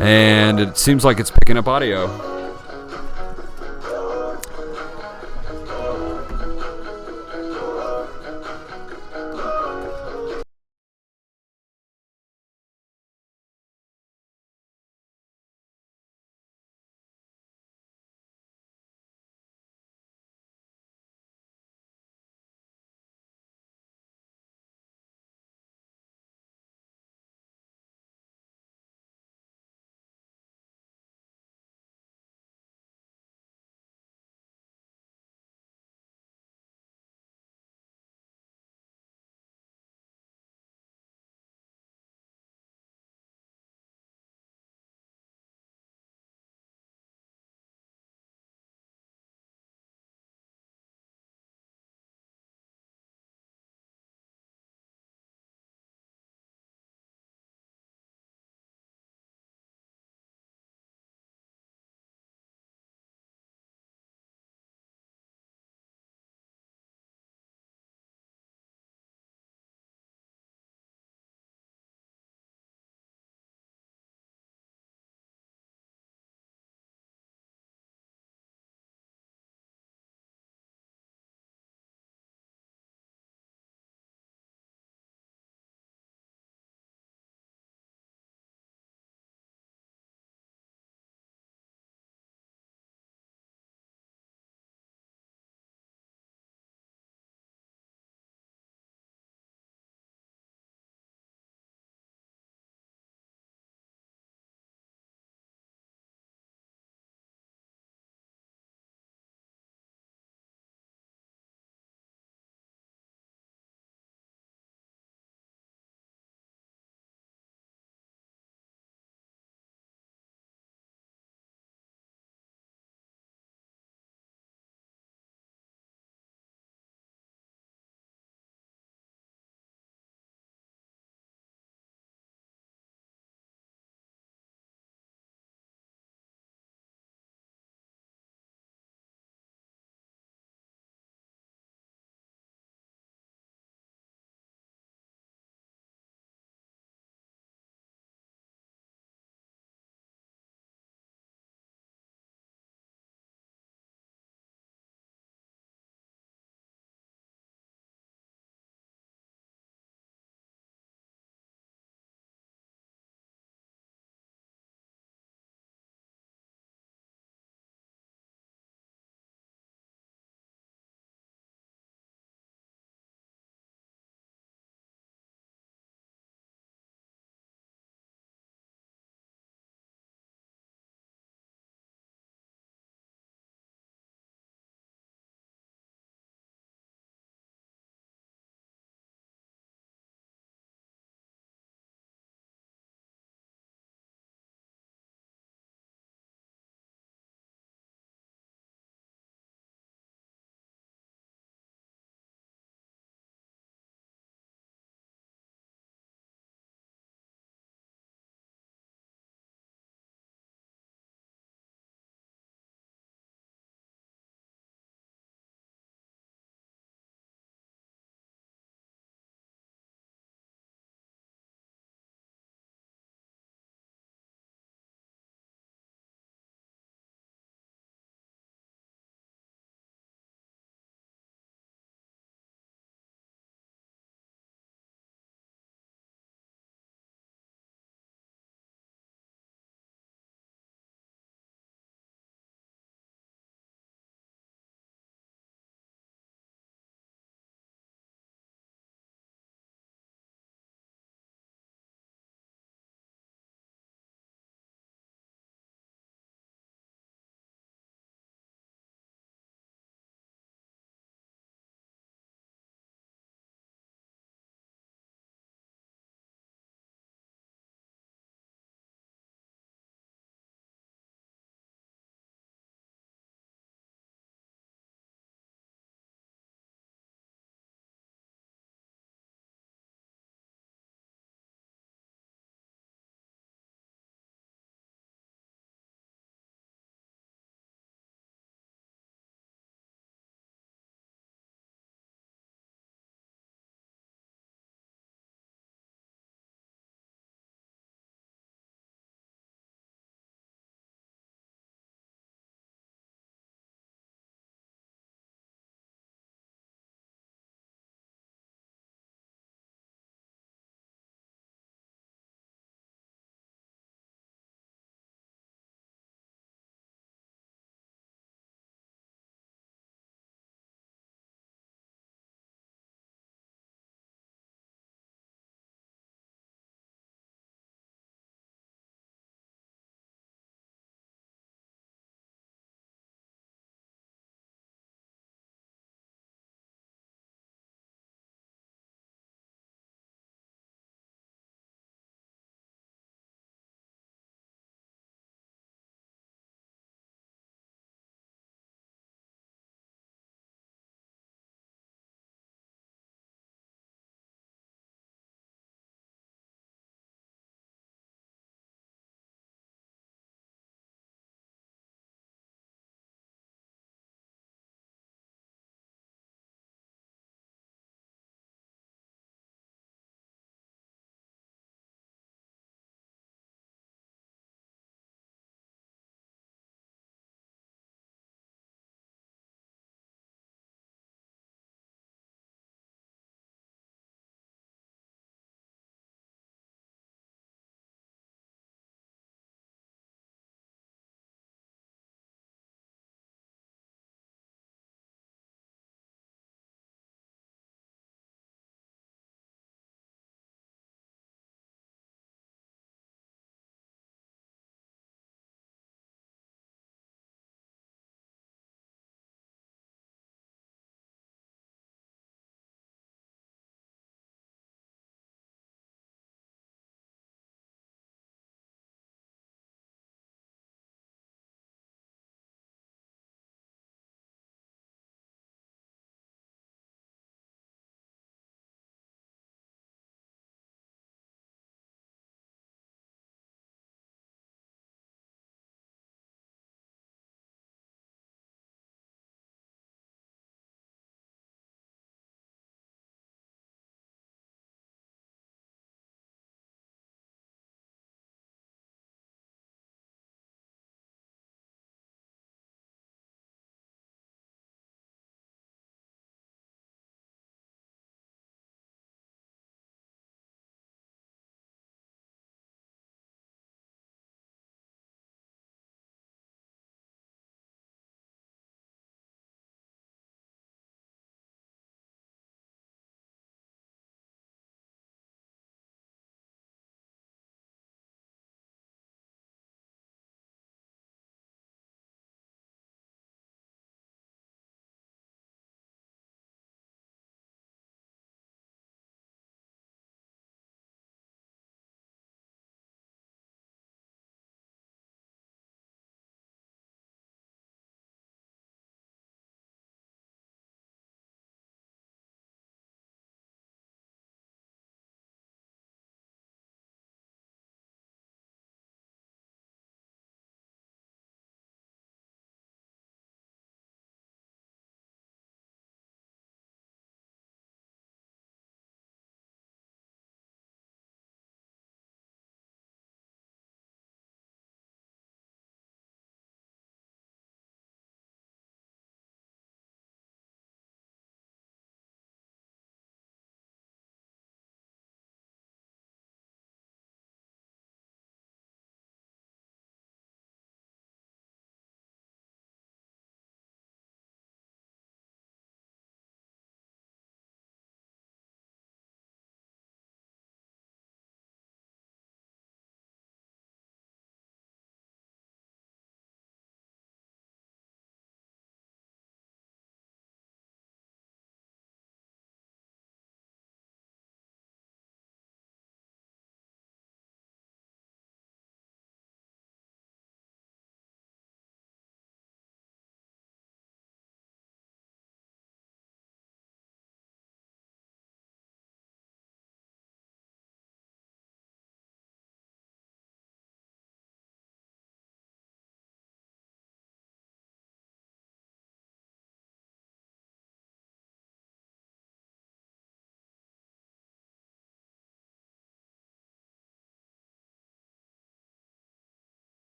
And it seems like it's picking up audio.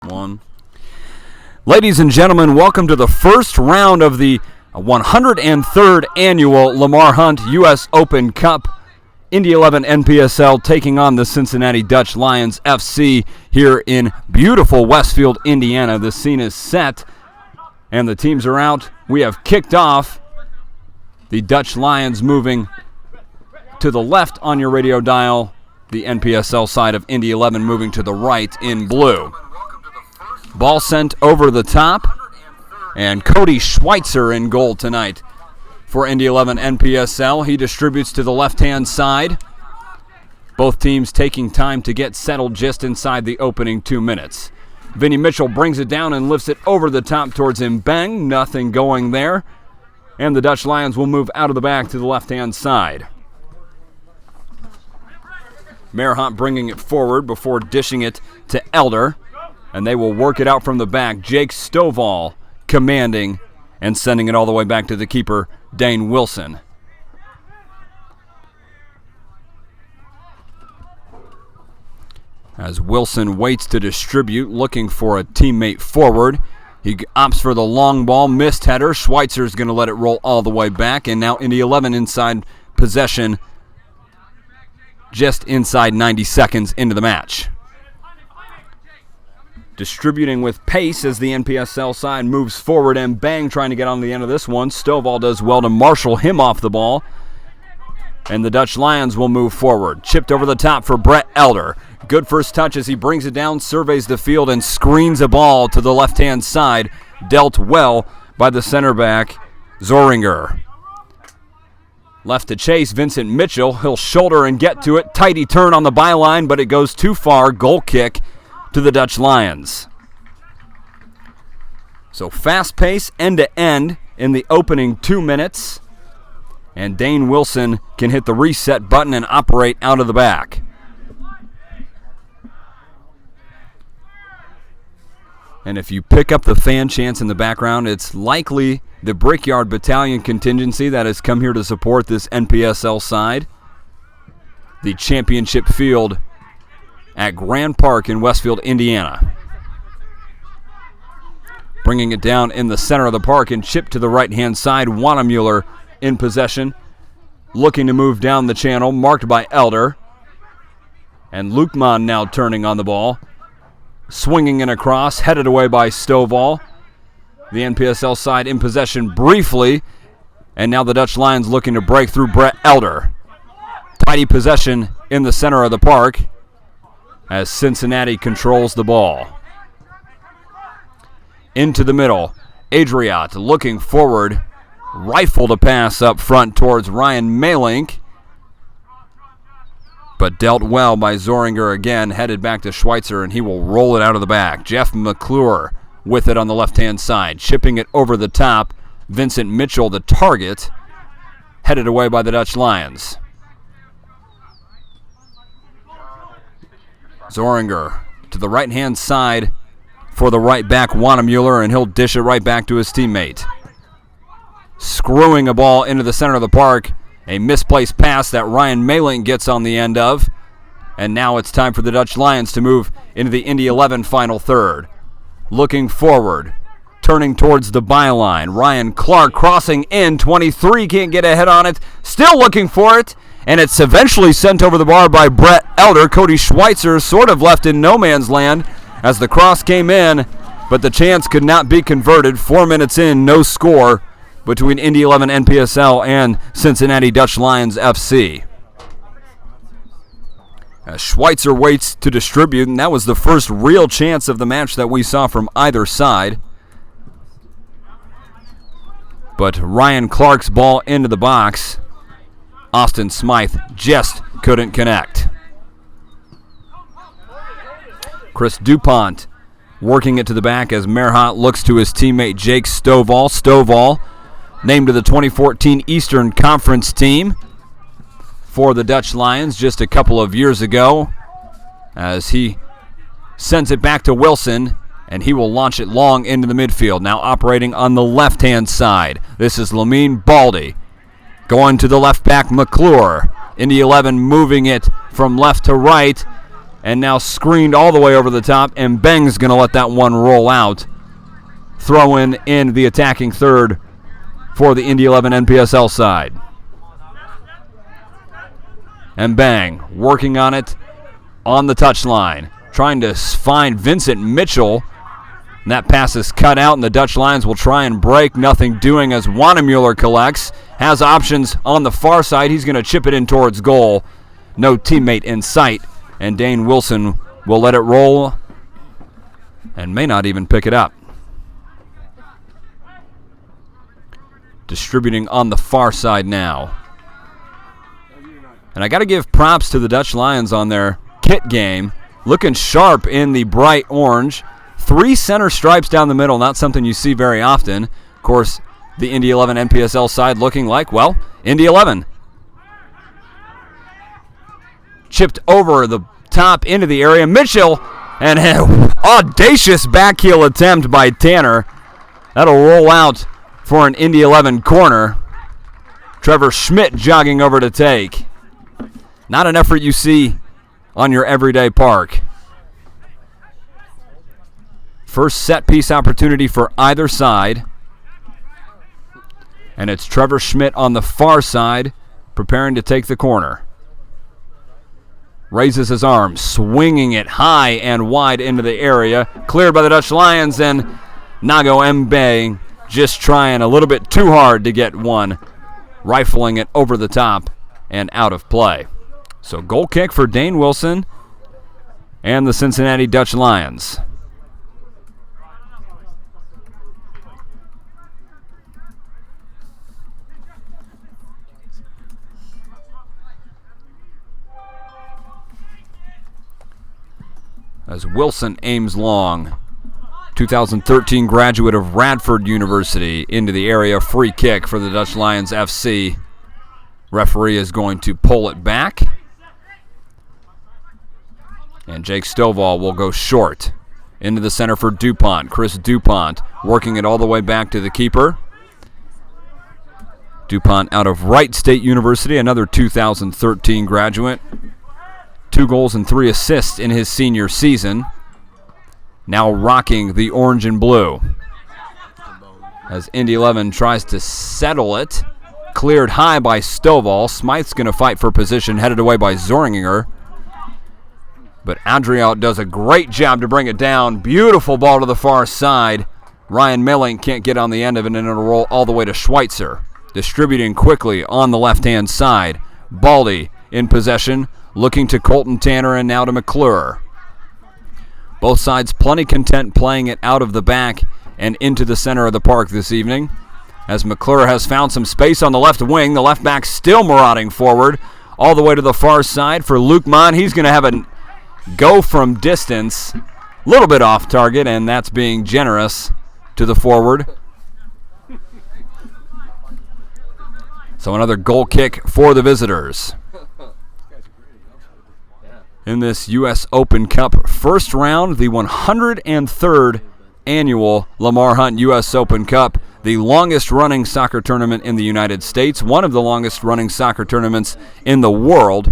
One. Ladies and gentlemen, welcome to the first round of the 103rd annual Lamar Hunt U.S. Open Cup. Indy 11 NPSL taking on the Cincinnati Dutch Lions FC here in beautiful Westfield, Indiana. The scene is set and the teams are out. We have kicked off. The Dutch Lions moving to the left on your radio dial. The NPSL side of Indy 11 moving to the right in blue. Ball sent over the top. And Cody Schweitzer in goal tonight for Indy 11 NPSL. He distributes to the left-hand side. Both teams taking time to get settled just inside the opening 2 minutes. Vinny Mitchell brings it down and lifts it over the top towards Mbeng. Nothing going there. And the Dutch Lions will move out of the back to the left-hand side. Merhant bringing it forward before dishing it to Elder. And they will work it out from the back. Jake Stovall commanding and sending it all the way back to the keeper, Dane Wilson. As Wilson waits to distribute, looking for a teammate forward. He opts for the long ball, missed header. Schweitzer's going to let it roll all the way back, and now Indy 11 inside possession just inside 90 seconds into the match. Distributing with pace as the NPSL side moves forward, and Bang trying to get on the end of this one. Stovall does well to marshal him off the ball. And the Dutch Lions will move forward. Chipped over the top for Brett Elder. Good first touch as he brings it down, surveys the field, and screens a ball to the left-hand side. Dealt well by the center back, Zoringer. Left to chase, Vincent Mitchell. He'll shoulder and get to it. Tighty turn on the byline, but it goes too far. Goal kick to the Dutch Lions. So fast pace, end-to-end in the opening 2 minutes. And Dane Wilson can hit the reset button and operate out of the back. And if you pick up the fan chants in the background, it's likely the Brickyard Battalion contingency that has come here to support this NPSL side. The championship field at Grand Park in Westfield, Indiana. Bringing it down in the center of the park and chipped to the right-hand side. Wanamuller in possession, looking to move down the channel, marked by Elder. And Lukman now turning on the ball. Swinging in across, headed away by Stovall. The NPSL side in possession briefly. And now the Dutch Lions looking to break through Brett Elder. Tidy possession in the center of the park as Cincinnati controls the ball. Into the middle, Adriat looking forward. Rifle to pass up front towards Ryan Malink. But dealt well by Zoringer again, headed back to Schweitzer, and he will roll it out of the back. Jeff McClure with it on the left-hand side, chipping it over the top. Vincent Mitchell, the target, headed away by the Dutch Lions. Zoringer to the right-hand side for the right back, Wanamuller, and he'll dish it right back to his teammate. Screwing a ball into the center of the park. A misplaced pass that Ryan Malink gets on the end of. And now it's time for the Dutch Lions to move into the Indy 11 final third. Looking forward, turning towards the byline. Ryan Clark crossing in. 23 can't get a head on it. Still looking for it. And it's eventually sent over the bar by Brett Elder. Cody Schweitzer sort of left in no man's land as the cross came in. But the chance could not be converted. 4 minutes in, no score between Indy 11 NPSL and Cincinnati Dutch Lions FC. As Schweitzer waits to distribute, and that was the first real chance of the match that we saw from either side. But Ryan Clark's ball into the box. Austin Smythe just couldn't connect. Chris DuPont working it to the back as Merhant looks to his teammate Jake Stovall. Stovall named to the 2014 Eastern Conference team for the Dutch Lions just a couple of years ago, as he sends it back to Wilson, and he will launch it long into the midfield. Now operating on the left-hand side. This is Lamine Baldy. Going to the left back, McClure. Indy 11 moving it from left to right, And now screened all the way over the top, and Beng's going to let that one roll out. Throw in the attacking third for the Indy 11 NPSL side. And Bang working on it on the touchline, trying to find Vincent Mitchell. And that pass is cut out, and the Dutch Lions will try and break. Nothing doing as Wannemuller collects. Has options on the far side. He's going to chip it in towards goal. No teammate in sight. And Dane Wilson will let it roll and may not even pick it up. Distributing on the far side now. And I got to give props to the Dutch Lions on their kit game. Looking sharp in the bright orange. 3 center stripes down the middle, not something you see very often. Of course, the Indy 11 NPSL side looking like, well, Indy 11. Chipped over the top into the area. Mitchell, and an audacious backheel attempt by Tanner. That'll roll out for an Indy 11 corner. Trevor Schmidt jogging over to take. Not an effort you see on your everyday park. First set piece opportunity for either side. And it's Trevor Schmidt on the far side preparing to take the corner. Raises his arm, swinging it high and wide into the area. Cleared by the Dutch Lions, and Nago Mbe just trying a little bit too hard to get one. Rifling it over the top and out of play. So goal kick for Dane Wilson and the Cincinnati Dutch Lions. As Wilson aims long, 2013 graduate of Radford University, into the area. Free kick for the Dutch Lions FC. Referee is going to pull it back. And Jake Stovall will go short. Into the center for DuPont. Chris DuPont working it all the way back to the keeper. DuPont out of Wright State University, another 2013 graduate. 2 goals and 3 assists in his senior season. Now rocking the orange and blue. As Indy 11 tries to settle it. Cleared high by Stovall. Smythe's going to fight for position, headed away by Zorninger. But Adriel does a great job to bring it down. Beautiful ball to the far side. Ryan Milling can't get on the end of it, and it'll roll all the way to Schweitzer. Distributing quickly on the left-hand side. Baldy in possession. Looking to Colton Tanner and now to McClure. Both sides plenty content playing it out of the back and into the center of the park this evening. As McClure has found some space on the left wing. The left back still marauding forward. All the way to the far side for Luke Mon. He's going to have a go from distance. A little bit off target, and that's being generous to the forward. So another goal kick for the visitors. In this U.S. Open Cup first round, the 103rd annual Lamar Hunt U.S. Open Cup, the longest-running soccer tournament in the United States, one of the longest-running soccer tournaments in the world,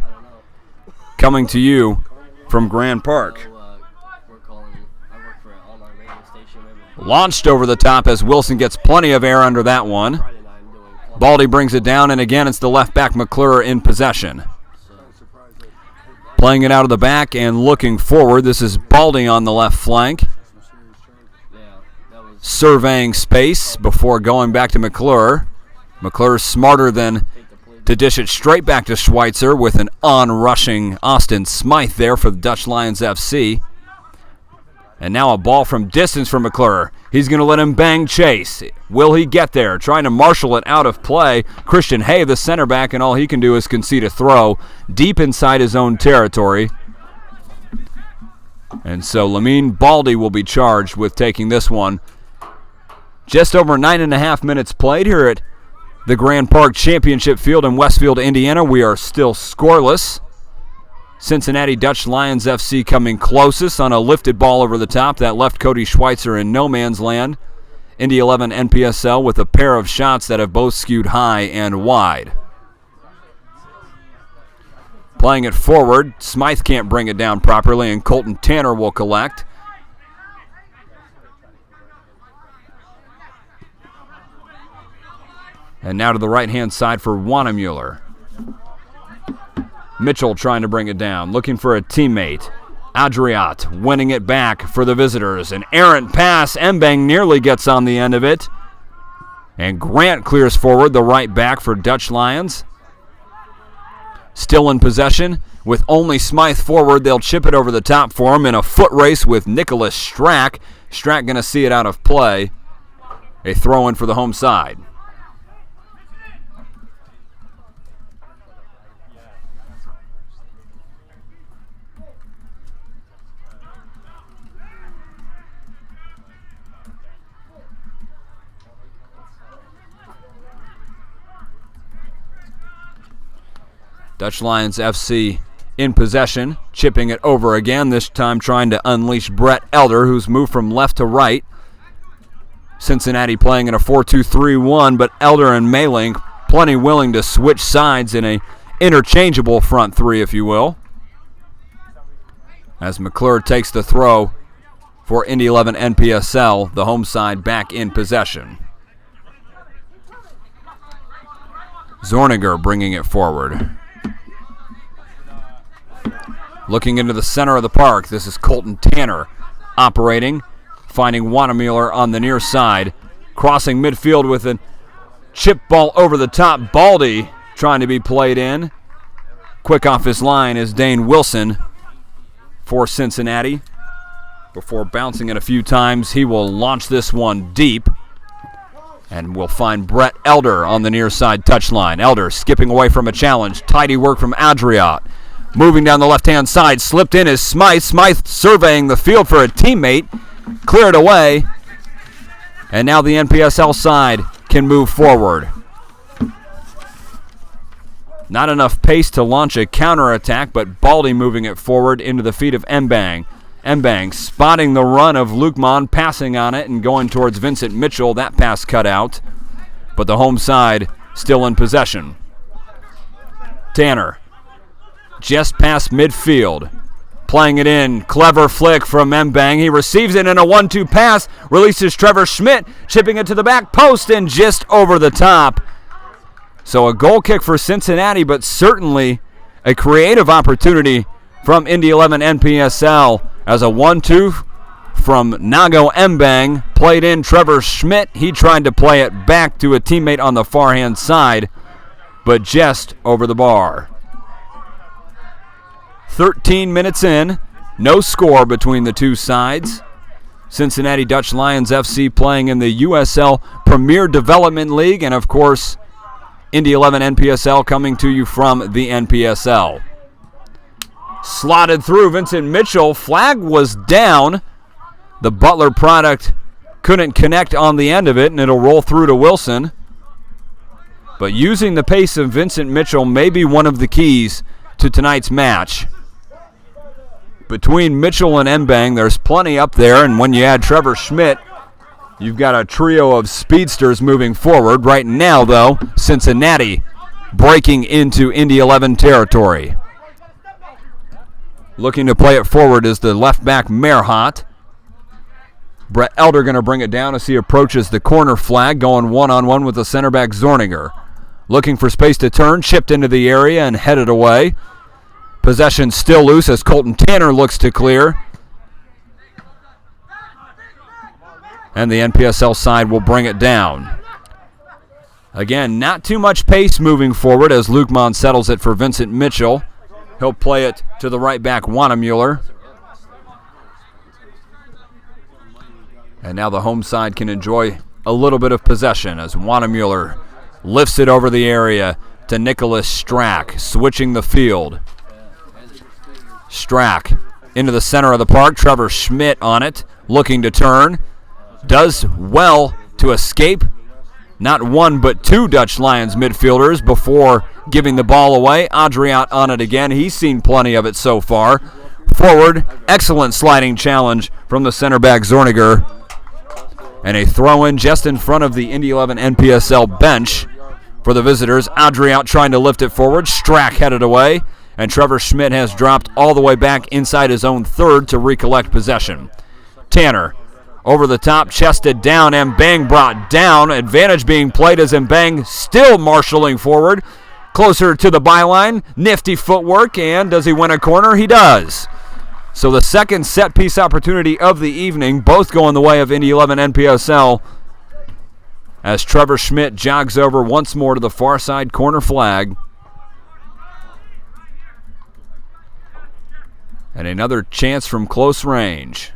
coming to you from Grand Park. Launched over the top as Wilson gets plenty of air under that one. Baldy brings it down, and again it's the left back McClure in possession. Playing it out of the back and looking forward. This is Baldy on the left flank. Surveying space before going back to McClure. McClure smarter than to dish it straight back to Schweitzer with an on-rushing Austin Smythe there for the Dutch Lions FC. And now a ball from distance from McClure. He's going to let him bang chase. Will he get there? Trying to marshal it out of play. Christian Hay, the center back, and all he can do is concede a throw deep inside his own territory. And so Lamine Baldy will be charged with taking this one. Just over 9.5 minutes played here at the Grand Park Championship Field in Westfield, Indiana. We are still scoreless. Cincinnati Dutch Lions FC coming closest on a lifted ball over the top. That left Cody Schweitzer in no man's land. Indy 11 NPSL with a pair of shots that have both skewed high and wide. Playing it forward. Smythe can't bring it down properly, and Colton Tanner will collect. And now to the right-hand side for Wanamuller. Mitchell trying to bring it down, looking for a teammate. Adriat winning it back for the visitors. An errant pass. Mbang nearly gets on the end of it. And Grant clears forward, the right back for Dutch Lions. Still in possession. With only Smythe forward, they'll chip it over the top for him in a foot race with Nicholas Strack. Strack going to see it out of play. A throw-in for the home side. Dutch Lions FC in possession, chipping it over again, this time trying to unleash Brett Elder, who's moved from left to right. Cincinnati playing in a 4-2-3-1, but Elder and Mayling plenty willing to switch sides in a interchangeable front three, if you will. As McClure takes the throw for Indy 11 NPSL, the home side back in possession. Zorniger bringing it forward. Looking into the center of the park, this is Colton Tanner operating, finding Wanamuller on the near side, crossing midfield with a chip ball over the top. Baldy trying to be played in. Quick off his line is Dane Wilson for Cincinnati. Before bouncing it a few times, he will launch this one deep. And we'll find Brett Elder on the near side touchline. Elder skipping away from a challenge. Tidy work from Adriat. Moving down the left-hand side, slipped in is Smythe. Smythe surveying the field for a teammate. Cleared away. And now the NPSL side can move forward. Not enough pace to launch a counterattack, but Baldy moving it forward into the feet of Mbang. Mbang spotting the run of Lukman, passing on it and going towards Vincent Mitchell. That pass cut out, but the home side still in possession. Tanner just past midfield, playing it in. Clever flick from Mbang. He receives it in a 1-2 pass, releases Trevor Schmidt, chipping it to the back post and just over the top. So a goal kick for Cincinnati, but certainly a creative opportunity from Indy 11 NPSL as a 1-2 from Nago Mbang. Played in Trevor Schmidt. He tried to play it back to a teammate on the far hand side, but just over the bar. 13 minutes in, no score between the two sides. Cincinnati Dutch Lions FC playing in the USL Premier Development League, and of course, Indy 11 NPSL coming to you from the NPSL. Slotted through Vincent Mitchell. Flag was down. The Butler product couldn't connect on the end of it, and it'll roll through to Wilson. But using the pace of Vincent Mitchell may be one of the keys to tonight's match. Between Mitchell and Mbang, there's plenty up there, and when you add Trevor Schmidt, you've got a trio of speedsters moving forward. Right now, though, Cincinnati breaking into Indy 11 territory. Looking to play it forward is the left back Merhot. Brett Elder going to bring it down as he approaches the corner flag, going one-on-one with the center back Zorniger. Looking for space to turn, chipped into the area and headed away. Possession still loose as Colton Tanner looks to clear. And the NPSL side will bring it down. Again, not too much pace moving forward as Lukman settles it for Vincent Mitchell. He'll play it to the right back, Wanamuller. And now the home side can enjoy a little bit of possession as Wanamuller lifts it over the area to Nicholas Strack, switching the field. Strack into the center of the park. Trevor Schmidt on it, looking to turn. Does well to escape not one but two Dutch Lions midfielders before giving the ball away. Adriat on it again. He's seen plenty of it so far. Forward, excellent sliding challenge from the center back Zorniger. And a throw-in just in front of the Indy 11 NPSL bench for the visitors. Adriat trying to lift it forward. Strack headed away. and Trevor Schmidt has dropped all the way back inside his own third to recollect possession. Tanner over the top, chested down, Mbang brought down. Advantage being played as Mbang still marshaling forward, closer to the byline. Nifty footwork, and does he win a corner? He does. So the second set-piece opportunity of the evening, both going the way of Indy 11 NPSL, as Trevor Schmidt jogs over once more to the far side corner flag. And another chance from close range.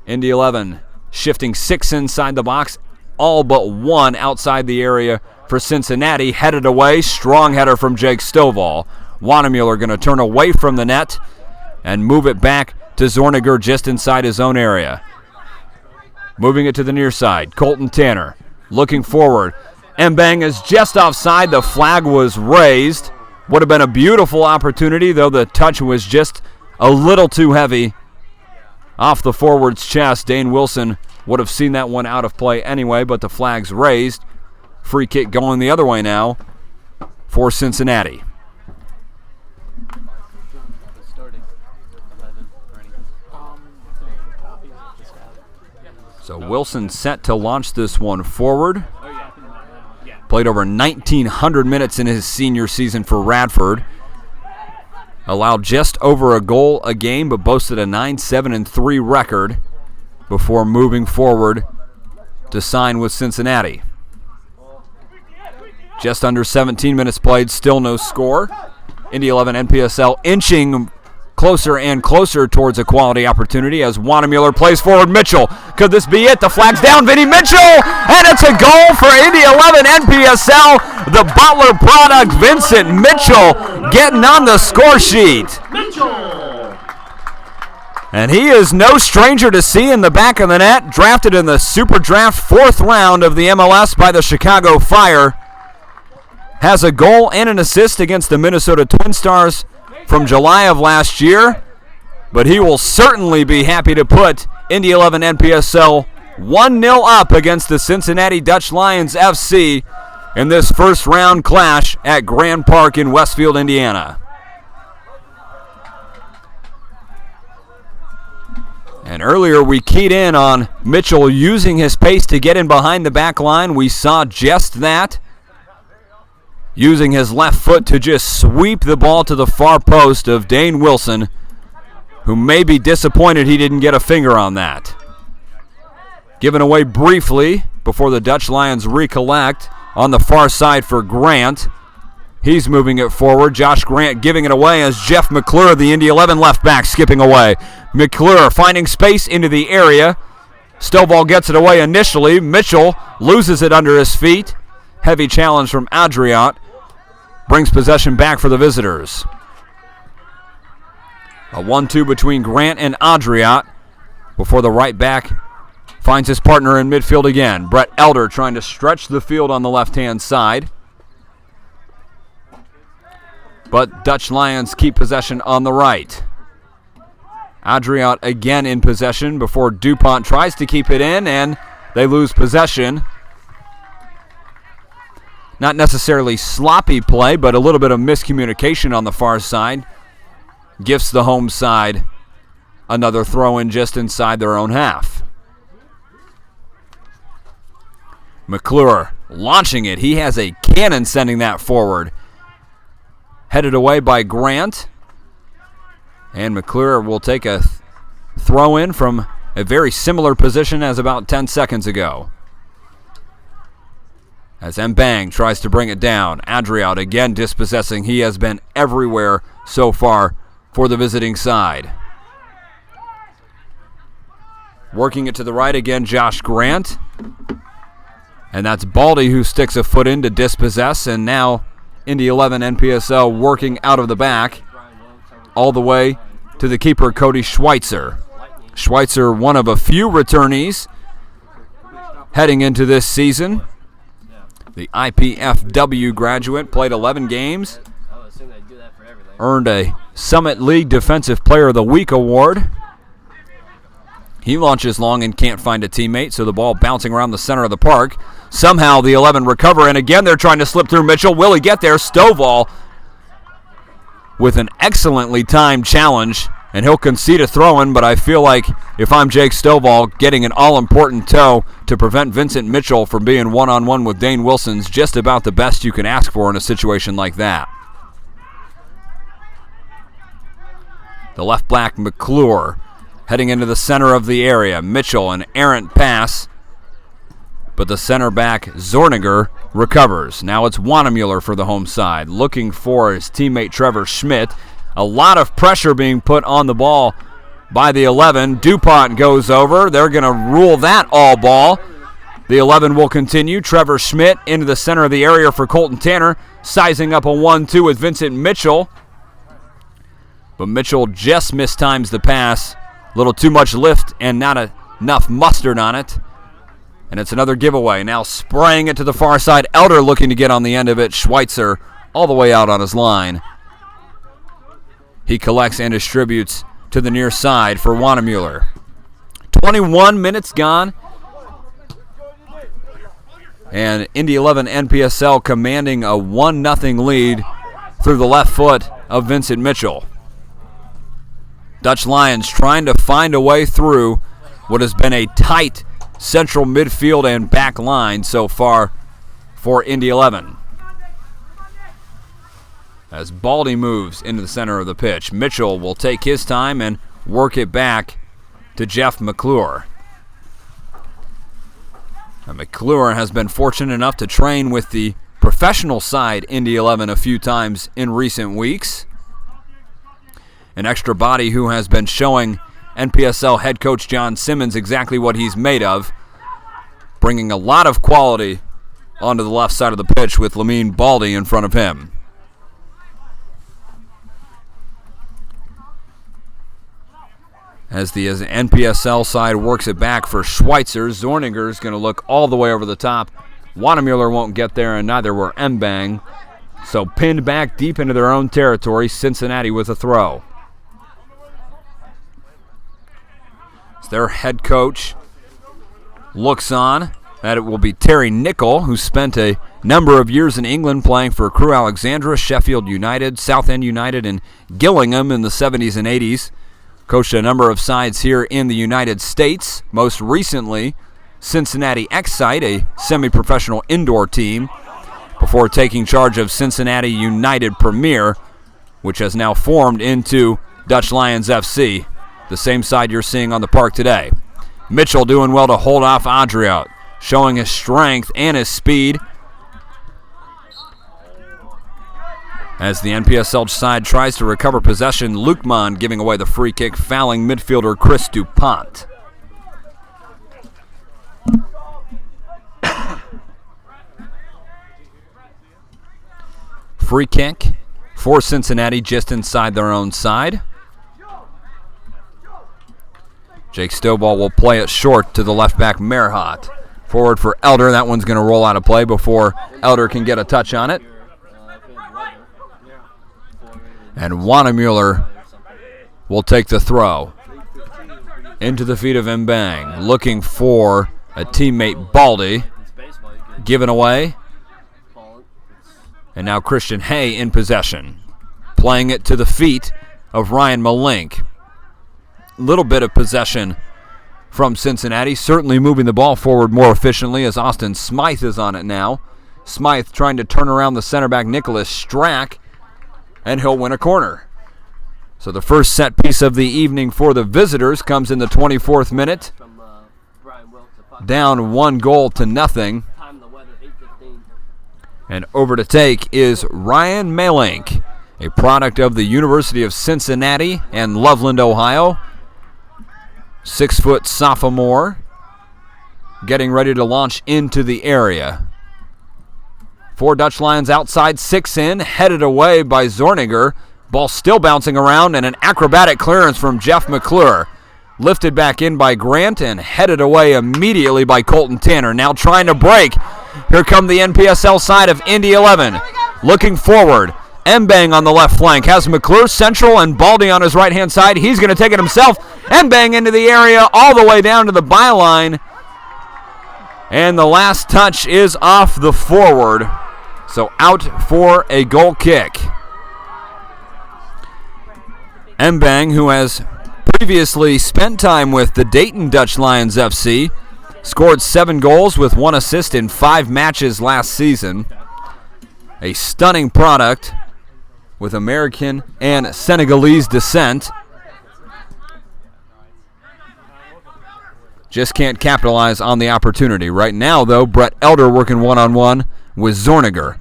Indy 11 shifting 6 inside the box, all but 1 outside the area for Cincinnati. Headed away, strong header from Jake Stovall. Wanamuller going to turn away from the net and move it back to Zorniger just inside his own area. Moving it to the near side, Colton Tanner looking forward. Mbang is just offside. The flag was raised. Would have been a beautiful opportunity, though the touch was just a little too heavy off the forward's chest. Dane Wilson would have seen that one out of play anyway, but the flag's raised. Free kick going the other way now for Cincinnati. So Wilson set to launch this one forward. Played over 1,900 minutes in his senior season for Radford. Allowed just over a goal a game, but boasted a 9-7-3 record before moving forward to sign with Cincinnati. Just under 17 minutes played, still no score. Indy 11 NPSL inching closer and closer towards a quality opportunity as Wanamuller plays forward. Mitchell, could this be it? The flag's down, Vinny Mitchell, and it's a goal for Indy 11 NPSL. The Butler product, Vincent Mitchell, getting on the score sheet. Mitchell. And he is no stranger to seeing the back of the net, drafted in the Super Draft 4th round of the MLS by the Chicago Fire. Has a goal and an assist against the Minnesota Twin Stars from July of last year, but he will certainly be happy to put Indy 11 NPSL 1-0 up against the Cincinnati Dutch Lions FC in this first round clash at Grand Park in Westfield, Indiana. And earlier we keyed in on Mitchell using his pace to get in behind the back line. We saw just that, using his left foot to just sweep the ball to the far post of Dane Wilson, who may be disappointed he didn't get a finger on that. Given away briefly before the Dutch Lions recollect on the far side for Grant. He's moving it forward. Josh Grant giving it away as Jeff McClure, the Indy 11 left back, skipping away. McClure finding space into the area. Stovall gets it away initially. Mitchell loses it under his feet. Heavy challenge from Adriat. Brings possession back for the visitors. A 1-2 between Grant and Adriat before the right back finds his partner in midfield again. Brett Elder trying to stretch the field on the left-hand side. But Dutch Lions keep possession on the right. Adriat again in possession before DuPont tries to keep it in, and they lose possession. Not necessarily sloppy play, but a little bit of miscommunication on the far side. Gifts the home side another throw-in just inside their own half. McClure launching it. He has a cannon sending that forward. Headed away by Grant. And McClure will take a throw-in from a very similar position as about 10 seconds ago. As Mbang tries to bring it down. Adriat again dispossessing. He has been everywhere so far for the visiting side. Working it to the right again, Josh Grant. And that's Baldy who sticks a foot in to dispossess. And now Indy 11 NPSL working out of the back all the way to the keeper, Cody Schweitzer. Schweitzer, one of a few returnees heading into this season. The IPFW graduate, played 11 games, earned a Summit League Defensive Player of the Week award. He launches long and can't find a teammate, so the ball bouncing around the center of the park. Somehow the 11 recover, and again they're trying to slip through Mitchell. Will he get there? Stovall with an excellently timed challenge, and he'll concede a throw-in, but I feel like if I'm Jake Stovall, getting an all-important toe to prevent Vincent Mitchell from being one-on-one with Dane Wilson's just about the best you can ask for in a situation like that. The left back, McClure, heading into the center of the area. Mitchell, an errant pass, but the center back, Zorniger, recovers. Now it's Wanamuller for the home side, looking for his teammate Trevor Schmidt. A lot of pressure being put on the ball by the 11. DuPont goes over. They're going to rule that all ball. The 11 will continue. Trevor Schmidt into the center of the area for Colton Tanner, sizing up a 1-2 with Vincent Mitchell. But Mitchell just mistimes the pass. A little too much lift and not enough mustard on it. And it's another giveaway. Now spraying it to the far side. Elder looking to get on the end of it. Schweitzer all the way out on his line. He collects and distributes to the near side for Wanamuller. 21 minutes gone. And Indy 11 NPSL commanding a 1-0 lead through the left foot of Vincent Mitchell. Dutch Lions trying to find a way through what has been a tight central midfield and back line so far for Indy 11. As Baldy moves into the center of the pitch, Mitchell will take his time and work it back to Jeff McClure. Now, McClure has been fortunate enough to train with the professional side Indy 11 a few times in recent weeks. An extra body who has been showing NPSL head coach John Simmons exactly what he's made of, bringing a lot of quality onto the left side of the pitch with Lamine Baldy in front of him. As the NPSL side works it back for Schweitzer, Zorniger is going to look all the way over the top. Wanamuller won't get there, and neither will Mbang. So pinned back deep into their own territory, Cincinnati with a throw. Their head coach looks on that it will be Terry Nichol, who spent a number of years in England playing for Crewe Alexandra, Sheffield United, Southend United, and Gillingham in the 70s and 80s. Coached a number of sides here in the United States, most recently Cincinnati Excite, a semi-professional indoor team, before taking charge of Cincinnati United Premier, which has now formed into Dutch Lions FC. The same side you're seeing on the park today. Mitchell doing well to hold off Adriot, showing his strength and his speed. As the NPSL side tries to recover possession, Lukman giving away the free kick, fouling midfielder Chris DuPont. Free kick for Cincinnati just inside their own side. Jake Stovall will play it short to the left back, Merhot. Forward for Elder. That one's going to roll out of play before Elder can get a touch on it. And Wanamuller will take the throw. Into the feet of Mbang. Looking for a teammate, Baldy. Given away. And now Christian Hay in possession. Playing it to the feet of Ryan Malink. Little bit of possession from Cincinnati, certainly moving the ball forward more efficiently as Austin Smythe is on it now. Smythe trying to turn around the center back Nicholas Strack, and he'll win a corner. So the first set piece of the evening for the visitors comes in the 24th minute. Down 1-0. And over to take is Ryan Malink, a product of the University of Cincinnati and Loveland, Ohio. 6-foot sophomore, getting ready to launch into the area. 4 Dutch Lions outside, 6 in, headed away by Zorniger. Ball still bouncing around, and an acrobatic clearance from Jeff McClure. Lifted back in by Grant and headed away immediately by Colton Tanner. Now trying to break. Here come the NPSL side of Indy 11. Looking forward. Mbang on the left flank. Has McClure central and Baldy on his right-hand side. He's going to take it himself. Mbang into the area all the way down to the byline. And the last touch is off the forward. So out for a goal kick. Mbang, who has previously spent time with the Dayton Dutch Lions FC, scored 7 goals with 1 assist in 5 matches last season. A stunning product with American and Senegalese descent. Just can't capitalize on the opportunity. Right now, though, Brett Elder working one-on-one with Zorniger.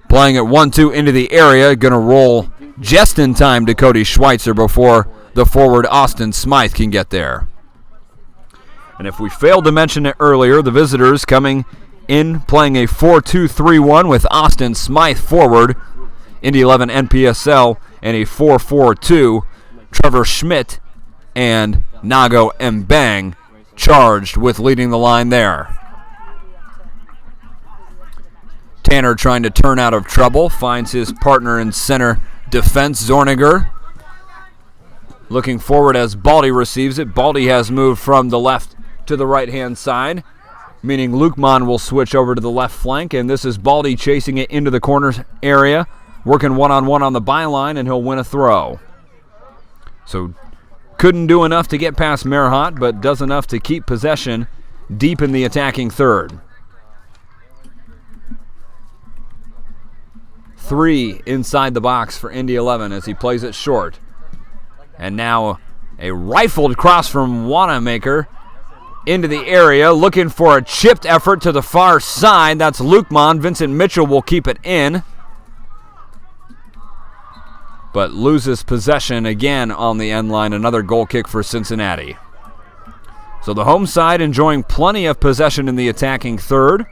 Playing it 1-2 into the area, going to roll just in time to Cody Schweitzer before the forward Austin Smythe can get there. And if we failed to mention it earlier, the visitors coming in playing a 4-2-3-1 with Austin Smythe forward, Indy 11 NPSL, and a 4-4-2, Trevor Schmidt and Nago Mbang charged with leading the line there. Tanner trying to turn out of trouble, finds his partner in center defense, Zorniger. Looking forward as Baldy receives it. Baldy has moved from the left to the right-hand side, meaning Lukman will switch over to the left flank, and this is Baldy chasing it into the corner area, working one-on-one on the byline, and he'll win a throw. So couldn't do enough to get past Merhot, but does enough to keep possession deep in the attacking third. 3 inside the box for Indy 11 as he plays it short. And now a rifled cross from Wanamaker into the area, looking for a chipped effort to the far side. That's Lukman. Vincent Mitchell will keep it in, but loses possession again on the end line. Another goal kick for Cincinnati. So the home side enjoying plenty of possession in the attacking third.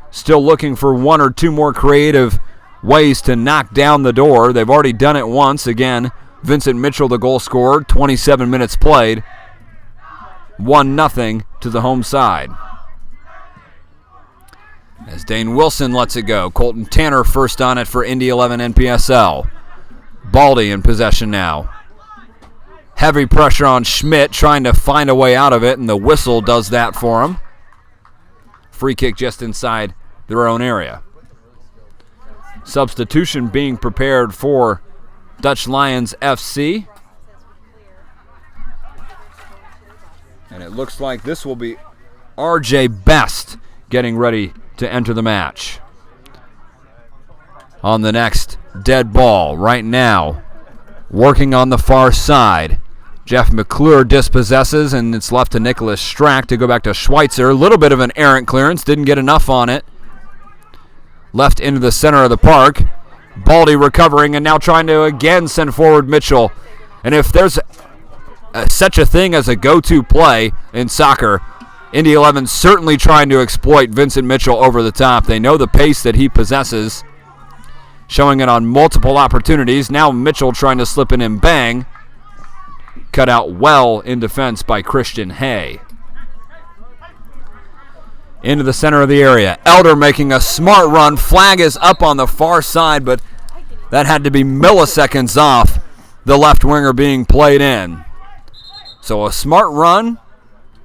Still looking for 1 or 2 more creative ways to knock down the door. They've already done it once. Again, Vincent Mitchell, the goal scorer, 27 minutes played. 1-0 to the home side. As Dane Wilson lets it go. Colton Tanner first on it for Indy 11 NPSL. Baldy in possession now. Heavy pressure on Schmidt, trying to find a way out of it, and the whistle does that for him. Free kick just inside their own area. Substitution being prepared for Dutch Lions FC. And it looks like this will be RJ Best getting ready to enter the match. On the next dead ball right now, working on the far side. Jeff McClure dispossesses, and it's left to Nicholas Strack to go back to Schweitzer. A little bit of an errant clearance, didn't get enough on it. Left into the center of the park. Baldy recovering and now trying to again send forward Mitchell. And if there's such a thing as a go-to play in soccer, Indy 11 certainly trying to exploit Vincent Mitchell over the top. They know the pace that he possesses, showing it on multiple opportunities. Now Mitchell trying to slip in and bang. Cut out well in defense by Christian Hay. Into the center of the area. Elder making a smart run. Flag is up on the far side, but that had to be milliseconds off the left winger being played in. So a smart run,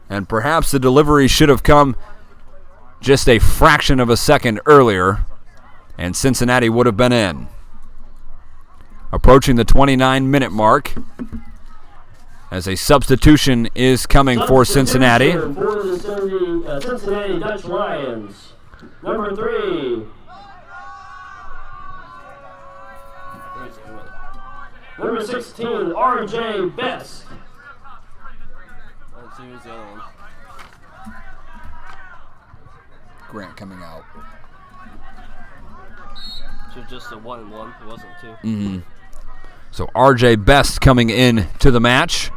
and perhaps the delivery should have come just a fraction of a second earlier, and Cincinnati would have been in. Approaching the 29-minute mark, as a substitution is coming for Cincinnati. For the Cincinnati Dutch Lions, number 3. Number 16, RJ Best. Let's see who's the other one. Grant coming out. So just a 1-1. It wasn't 2. Mm-hmm. So RJ Best coming in to the match.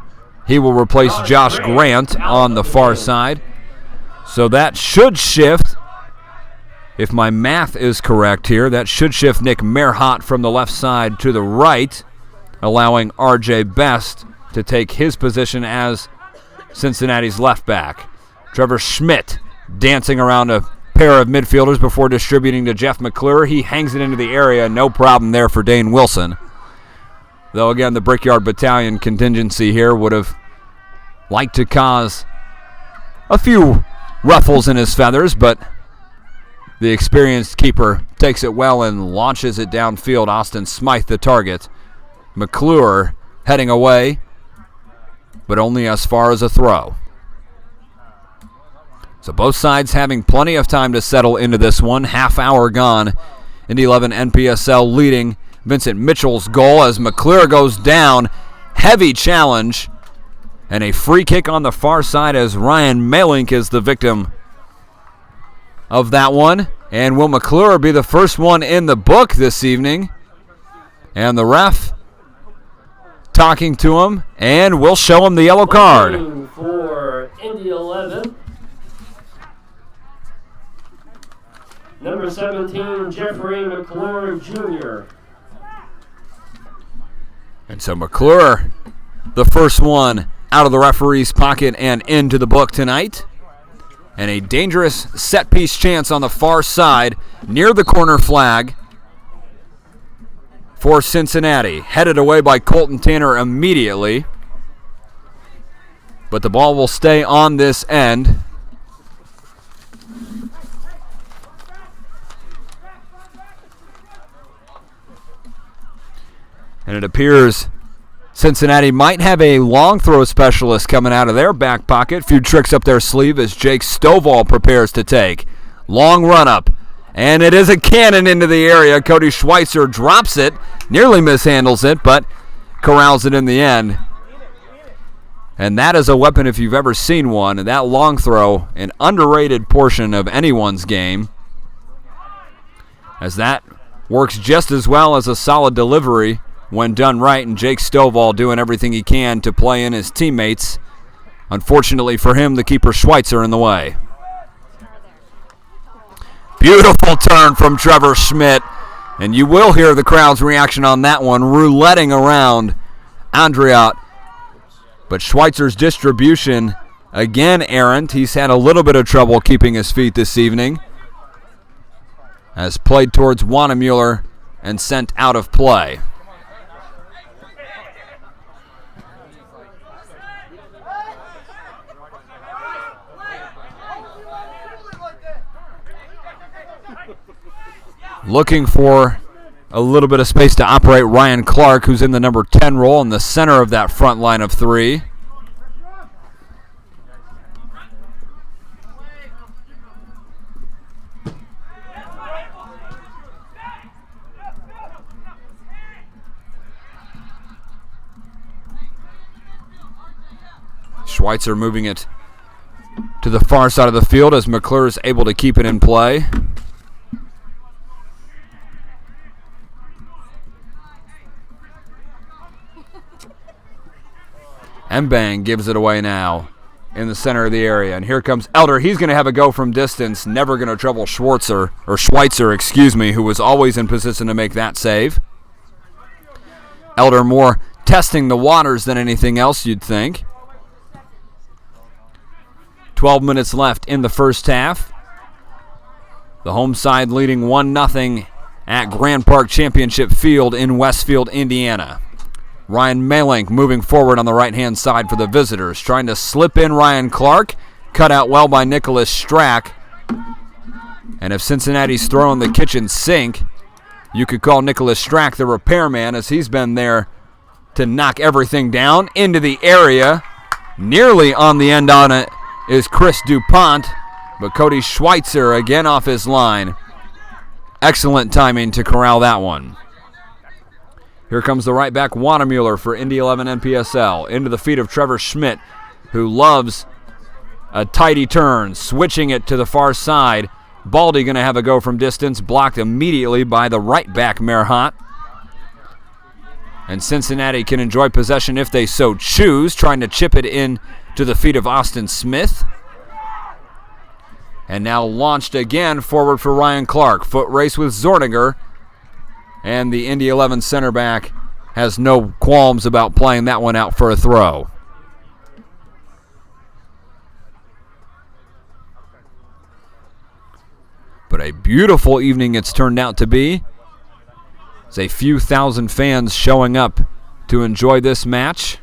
He will replace Josh Grant on the far side. So that should shift, if my math is correct here, that should shift Nick Merhot from the left side to the right, allowing RJ Best to take his position as Cincinnati's left back. Trevor Schmidt dancing around a pair of midfielders before distributing to Jeff McClure. He hangs it into the area, no problem there for Dane Wilson. Though, again, the Brickyard Battalion contingency here would have liked to cause a few ruffles in his feathers, but the experienced keeper takes it well and launches it downfield. Austin Smythe, the target. McClure heading away, but only as far as a throw. So both sides having plenty of time to settle into this one. Half hour gone. Indy 11 NPSL leading Vincent Mitchell's goal as McClure goes down. Heavy challenge. And a free kick on the far side as Ryan Malink is the victim of that one. And will McClure be the first one in the book this evening? And the ref talking to him, and we'll show him the yellow card. For Indy 11, number 17, Jeffrey McClure Jr. And so McClure, the first one out of the referee's pocket and into the book tonight. And a dangerous set-piece chance on the far side near the corner flag for Cincinnati. Headed away by Colton Tanner immediately. But the ball will stay on this end. And it appears Cincinnati might have a long throw specialist coming out of their back pocket. Few tricks up their sleeve as Jake Stovall prepares to take. Long run up. And it is a cannon into the area. Cody Schweitzer drops it. Nearly mishandles it, but corrals it in the end. And that is a weapon if you've ever seen one. And that long throw, an underrated portion of anyone's game. As that works just as well as a solid delivery when done right, and Jake Stovall doing everything he can to play in his teammates. Unfortunately for him, the keeper Schweitzer in the way. Beautiful turn from Trevor Schmidt, and you will hear the crowd's reaction on that one, rouletting around Andriot. But Schweitzer's distribution, again errant. He's had a little bit of trouble keeping his feet this evening, as played towards Wannemuller and sent out of play. Looking for a little bit of space to operate, Ryan Clark, who's in the number 10 role in the center of that front line of three. Schweitzer moving it to the far side of the field as McClure is able to keep it in play. Mbang gives it away now in the center of the area. And here comes Elder. He's going to have a go from distance. Never going to trouble Schweitzer, who was always in position to make that save. Elder more testing the waters than anything else, you'd think. 12 minutes left in the first half. The home side leading 1-0 at Grand Park Championship Field in Westfield, Indiana. Ryan Malink moving forward on the right-hand side for the visitors. Trying to slip in Ryan Clark. Cut out well by Nicholas Strack. And if Cincinnati's throwing the kitchen sink, you could call Nicholas Strack the repairman, as he's been there to knock everything down into the area. Nearly on the end on it is Chris DuPont, but Cody Schweitzer again off his line. Excellent timing to corral that one. Here comes the right back, Wannemuller, for Indy 11 NPSL. Into the feet of Trevor Schmidt, who loves a tidy turn, switching it to the far side. Baldy going to have a go from distance, blocked immediately by the right back, Merhot. And Cincinnati can enjoy possession if they so choose, trying to chip it in to the feet of Austin Smith. And now launched again forward for Ryan Clark. Foot race with Zorniger. And the Indy 11 center back has no qualms about playing that one out for a throw. But a beautiful evening it's turned out to be. There's a few thousand fans showing up to enjoy this match.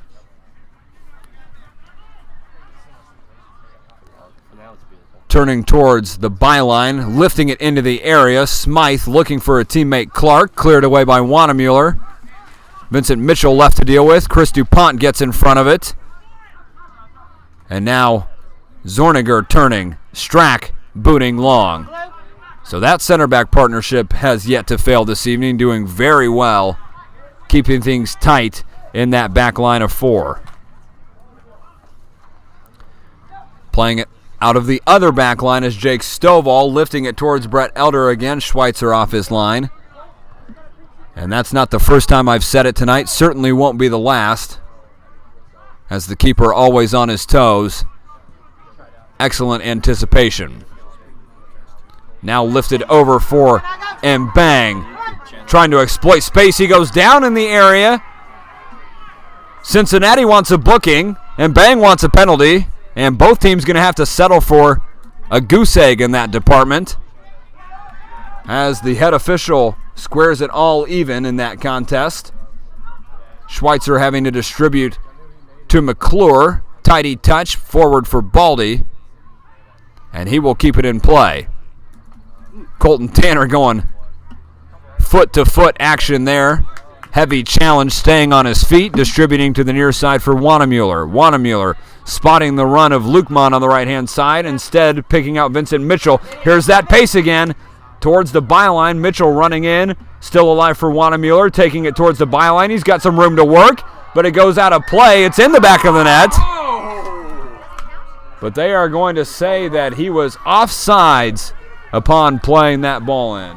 Turning towards the byline, lifting it into the area. Smythe looking for a teammate Clark, cleared away by Wannemuller. Vincent Mitchell left to deal with. Chris DuPont gets in front of it. And now Zorniger turning. Strack booting long. So that center back partnership has yet to fail this evening, doing very well, keeping things tight in that back line of four. Playing it out of the other back line is Jake Stovall, lifting it towards Brett Elder again. Schweitzer off his line. And that's not the first time I've said it tonight. Certainly won't be the last, as the keeper always on his toes. Excellent anticipation. Now lifted over for Mbang. Trying to exploit space. He goes down in the area. Cincinnati wants a booking. Mbang wants a penalty. And both teams going to have to settle for a goose egg in that department, as the head official squares it all even in that contest. Schweitzer having to distribute to McClure. Tidy touch forward for Baldy. And he will keep it in play. Colton Tanner going foot-to-foot action there. Heavy challenge, staying on his feet, distributing to the near side for Wanamuller. Wanamuller spotting the run of Lukman on the right-hand side, instead picking out Vincent Mitchell. Here's that pace again towards the byline. Mitchell running in, still alive for Wanamuller, taking it towards the byline. He's got some room to work, but it goes out of play. It's in the back of the net. But they are going to say that he was offsides upon playing that ball in.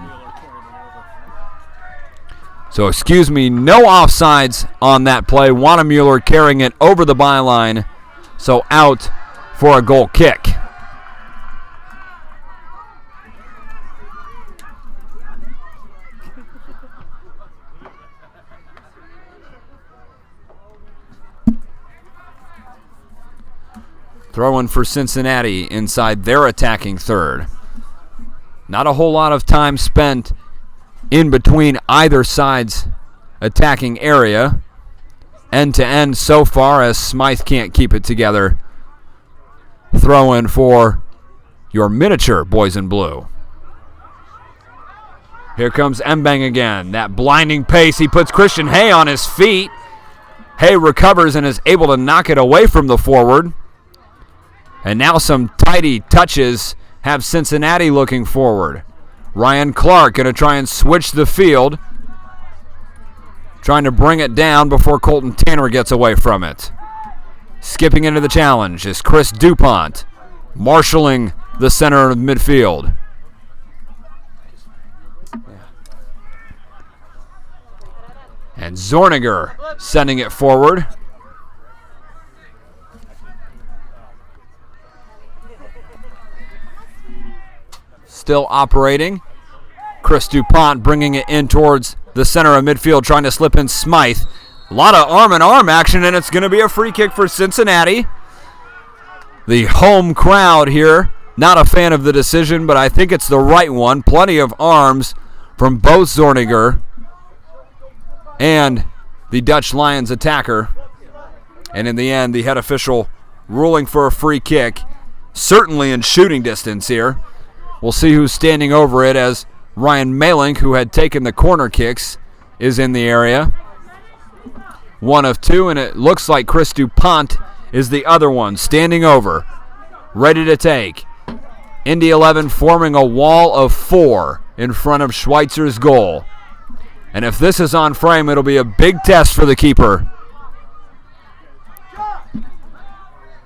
So, excuse me, no offsides on that play. Wanamuller carrying it over the byline, so out for a goal kick. Throw in for Cincinnati inside their attacking third. Not a whole lot of time spent in between either side's attacking area. End to end so far, as Smythe can't keep it together. Throw in for your miniature boys in blue. Here comes Mbang again. That blinding pace. He puts Christian Hay on his feet. Hay recovers and is able to knock it away from the forward. And now some tidy touches have Cincinnati looking forward. Ryan Clark going to try and switch the field. Trying to bring it down before Colton Tanner gets away from it. Skipping into the challenge is Chris DuPont, marshaling the center of midfield. And Zorniger sending it forward. Still operating. Chris DuPont bringing it in towards the center of midfield, trying to slip in Smythe. A lot of arm-in-arm action, and it's going to be a free kick for Cincinnati. The home crowd here, not a fan of the decision, but I think it's the right one. Plenty of arms from both Zorniger and the Dutch Lions attacker. And in the end, the head official ruling for a free kick, certainly in shooting distance here. We'll see who's standing over it, as Ryan Malink, who had taken the corner kicks, is in the area. One of two, and it looks like Chris DuPont is the other one, standing over, ready to take. Indy 11 forming a wall of four in front of Schweitzer's goal. And if this is on frame, it'll be a big test for the keeper.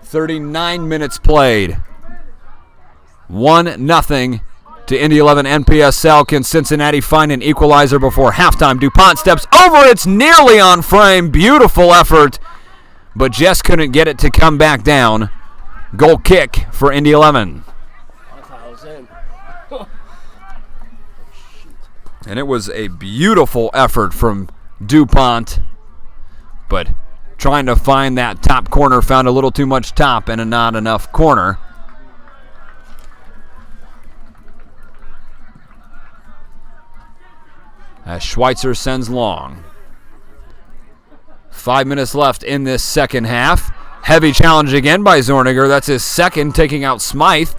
39 minutes played. 1-0 to Indy 11 NPSL. Can Cincinnati find an equalizer before halftime? DuPont steps over. It's nearly on frame. Beautiful effort, but just couldn't get it to come back down. Goal kick for Indy 11. I thought I was in. And it was a beautiful effort from DuPont, but trying to find that top corner, found a little too much top and not enough corner. As Schweitzer sends long. 5 minutes left in this second half. Heavy challenge again by Zorniger. That's his second, taking out Smythe.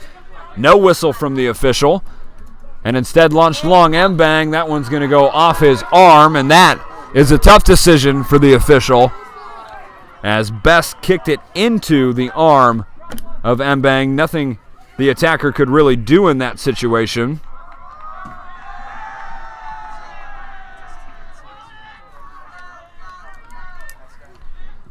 No whistle from the official. And instead launched long Mbang. That one's going to go off his arm, and that is a tough decision for the official, as Best kicked it into the arm of Mbang. Nothing the attacker could really do in that situation.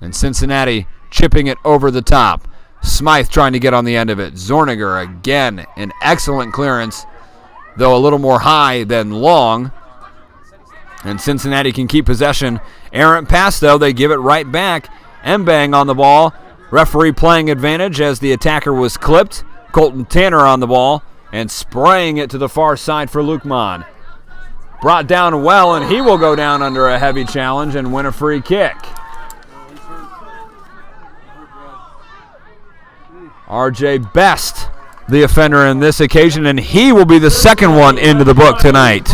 And Cincinnati chipping it over the top. Smythe trying to get on the end of it. Zorniger again, an excellent clearance, though a little more high than long. And Cincinnati can keep possession. Errant pass, though, they give it right back. Mbang on the ball. Referee playing advantage as the attacker was clipped. Colton Tanner on the ball and spraying it to the far side for Lukman. Brought down well, and he will go down under a heavy challenge and win a free kick. RJ Best, the offender in this occasion, and he will be the second one into the book tonight.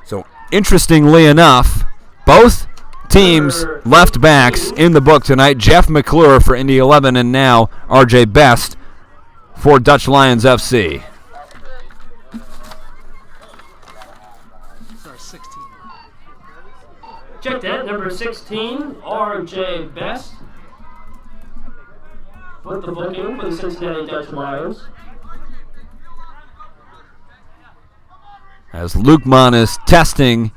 So, interestingly enough, both teams' left backs in the book tonight. Jeff McClure for Indy 11 and now RJ Best for Dutch Lions FC. Check that, number 16, RJ Best. With the booking for the Cincinnati Dutch Lions. As Lukman is testing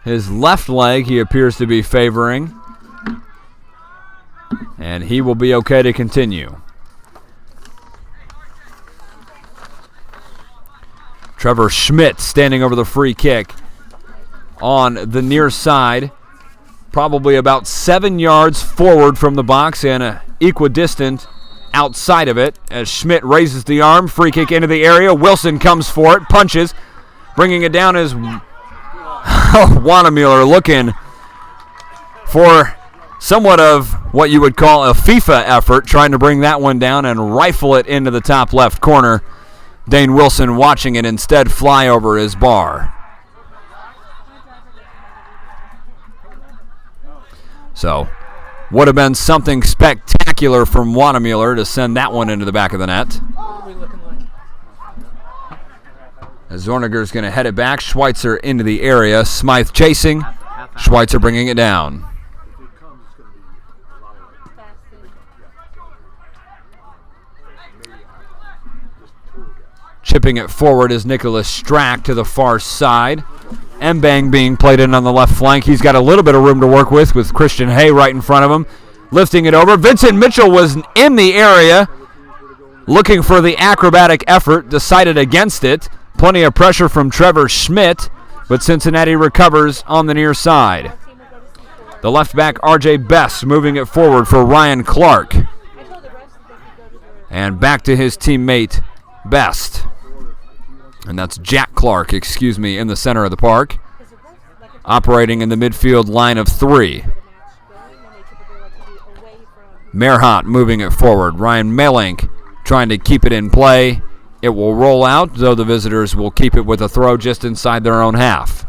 his left leg, he appears to be favoring. And he will be okay to continue. Trevor Schmidt standing over the free kick on the near side, probably about 7 yards forward from the box and equidistant outside of it. As Schmidt raises the arm, free kick into the area. Wilson comes for it, punches, bringing it down is Wannemuller, looking for somewhat of what you would call a FIFA effort, trying to bring that one down and rifle it into the top left corner. Dane Wilson watching it instead fly over his bar. So, would have been something spectacular from Wannemuller to send that one into the back of the net. As Zorniger's going to head it back. Schweitzer into the area. Smythe chasing. Schweitzer bringing it down. Chipping it forward is Nicholas Strack to the far side. Mbang being played in on the left flank. He's got a little bit of room to work with Christian Hay right in front of him. Lifting it over. Vincent Mitchell was in the area looking for the acrobatic effort. Decided against it. Plenty of pressure from Trevor Schmidt, but Cincinnati recovers on the near side. The left back, RJ Best, moving it forward for Ryan Clark. And back to his teammate, Best. And that's Jack Clark, in the center of the park. Operating in the midfield line of three. Merhant moving it forward. Ryan Melink trying to keep it in play. It will roll out, though the visitors will keep it with a throw just inside their own half.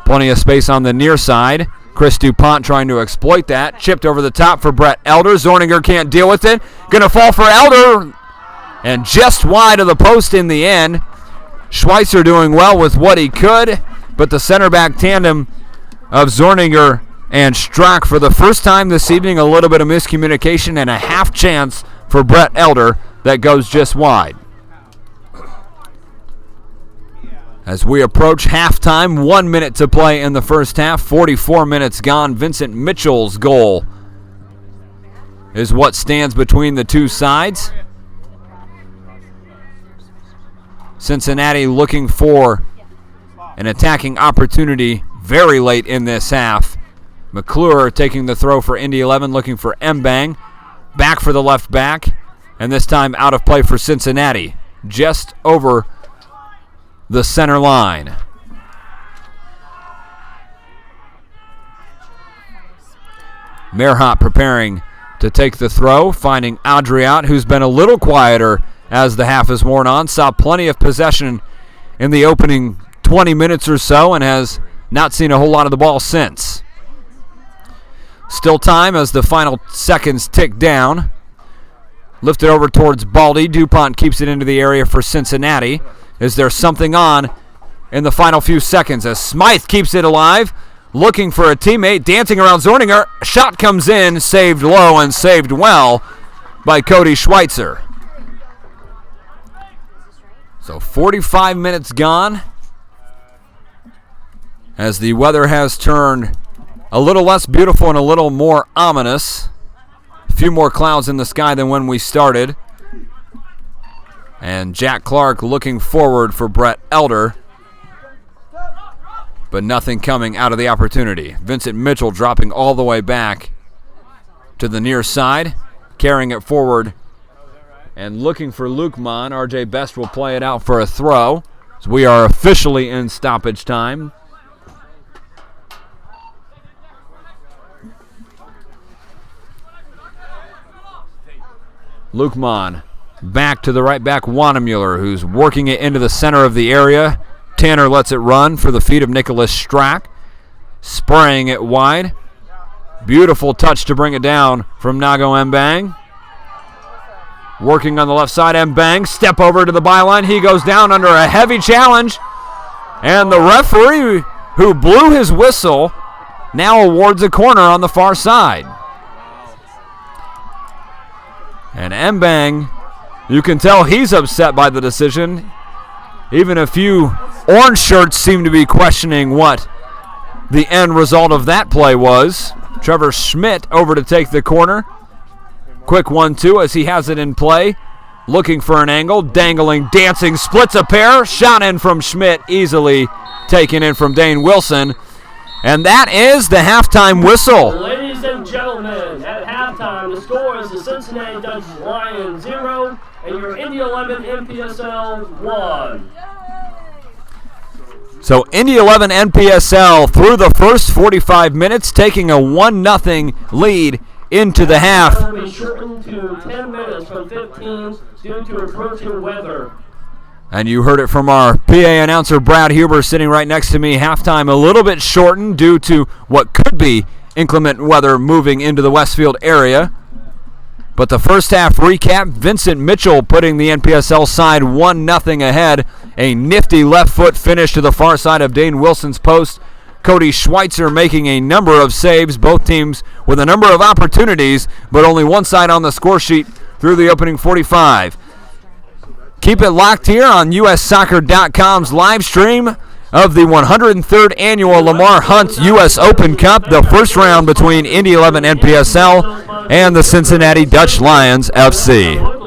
Plenty of space on the near side. Chris DuPont trying to exploit that. Chipped over the top for Brett Elder. Zorniger can't deal with it. Going to fall for Elder. And just wide of the post in the end. Schweitzer doing well with what he could, but the center back tandem of Zorniger and Strack for the first time this evening, a little bit of miscommunication and a half chance for Brett Elder that goes just wide. As we approach halftime, 1 minute to play in the first half, 44 minutes gone. Vincent Mitchell's goal is what stands between the two sides. Cincinnati looking for an attacking opportunity very late in this half. McClure taking the throw for Indy 11, looking for Mbang. Back for the left back, and this time out of play for Cincinnati, just over the center line. Merhant preparing to take the throw, finding Adriat, who's been a little quieter as the half has worn on. Saw plenty of possession in the opening 20 minutes or so and has not seen a whole lot of the ball since. Still time as the final seconds tick down. Lifted over towards Baldy. DuPont keeps it into the area for Cincinnati. Is there something on in the final few seconds as Smythe keeps it alive, looking for a teammate, dancing around Zorninger. Shot comes in, saved low and saved well by Cody Schweitzer. So 45 minutes gone as the weather has turned a little less beautiful and a little more ominous. A few more clouds in the sky than when we started. And Jack Clark looking forward for Brett Elder, but nothing coming out of the opportunity. Vincent Mitchell dropping all the way back to the near side, carrying it forward and looking for Luke Mon. RJ Best will play it out for a throw. So we are officially in stoppage time. Luke Mon back to the right back, Wannemuller, who's working it into the center of the area. Tanner lets it run for the feet of Nicholas Strack, spraying it wide. Beautiful touch to bring it down from Nago Mbang. Working on the left side, Mbang, step over to the byline. He goes down under a heavy challenge. And the referee, who blew his whistle, now awards a corner on the far side. And Mbang, you can tell he's upset by the decision. Even a few orange shirts seem to be questioning what the end result of that play was. Trevor Schmidt over to take the corner. Quick 1-2 as he has it in play. Looking for an angle, dangling, dancing, splits a pair. Shot in from Schmidt, easily taken in from Dane Wilson. And that is the halftime whistle. Ladies and gentlemen, at halftime, the score is the Cincinnati Dutch Lions 0 and your Indy 11 NPSL 1. So Indy 11 NPSL through the first 45 minutes, taking a 1-0 lead into the half. It will be shortened to 10 minutes from 15 due to approaching weather. And you heard it from our PA announcer, Brad Huber, sitting right next to me. Halftime a little bit shortened due to what could be inclement weather moving into the Westfield area. But the first half recap, Vincent Mitchell putting the NPSL side 1-0 ahead. A nifty left foot finish to the far side of Dane Wilson's post. Cody Schweitzer making a number of saves, both teams with a number of opportunities, but only one side on the score sheet through the opening 45. Keep it locked here on USsoccer.com's live stream of the 103rd annual Lamar Hunt U.S. Open Cup, the first round between Indy 11 NPSL and the Cincinnati Dutch Lions FC.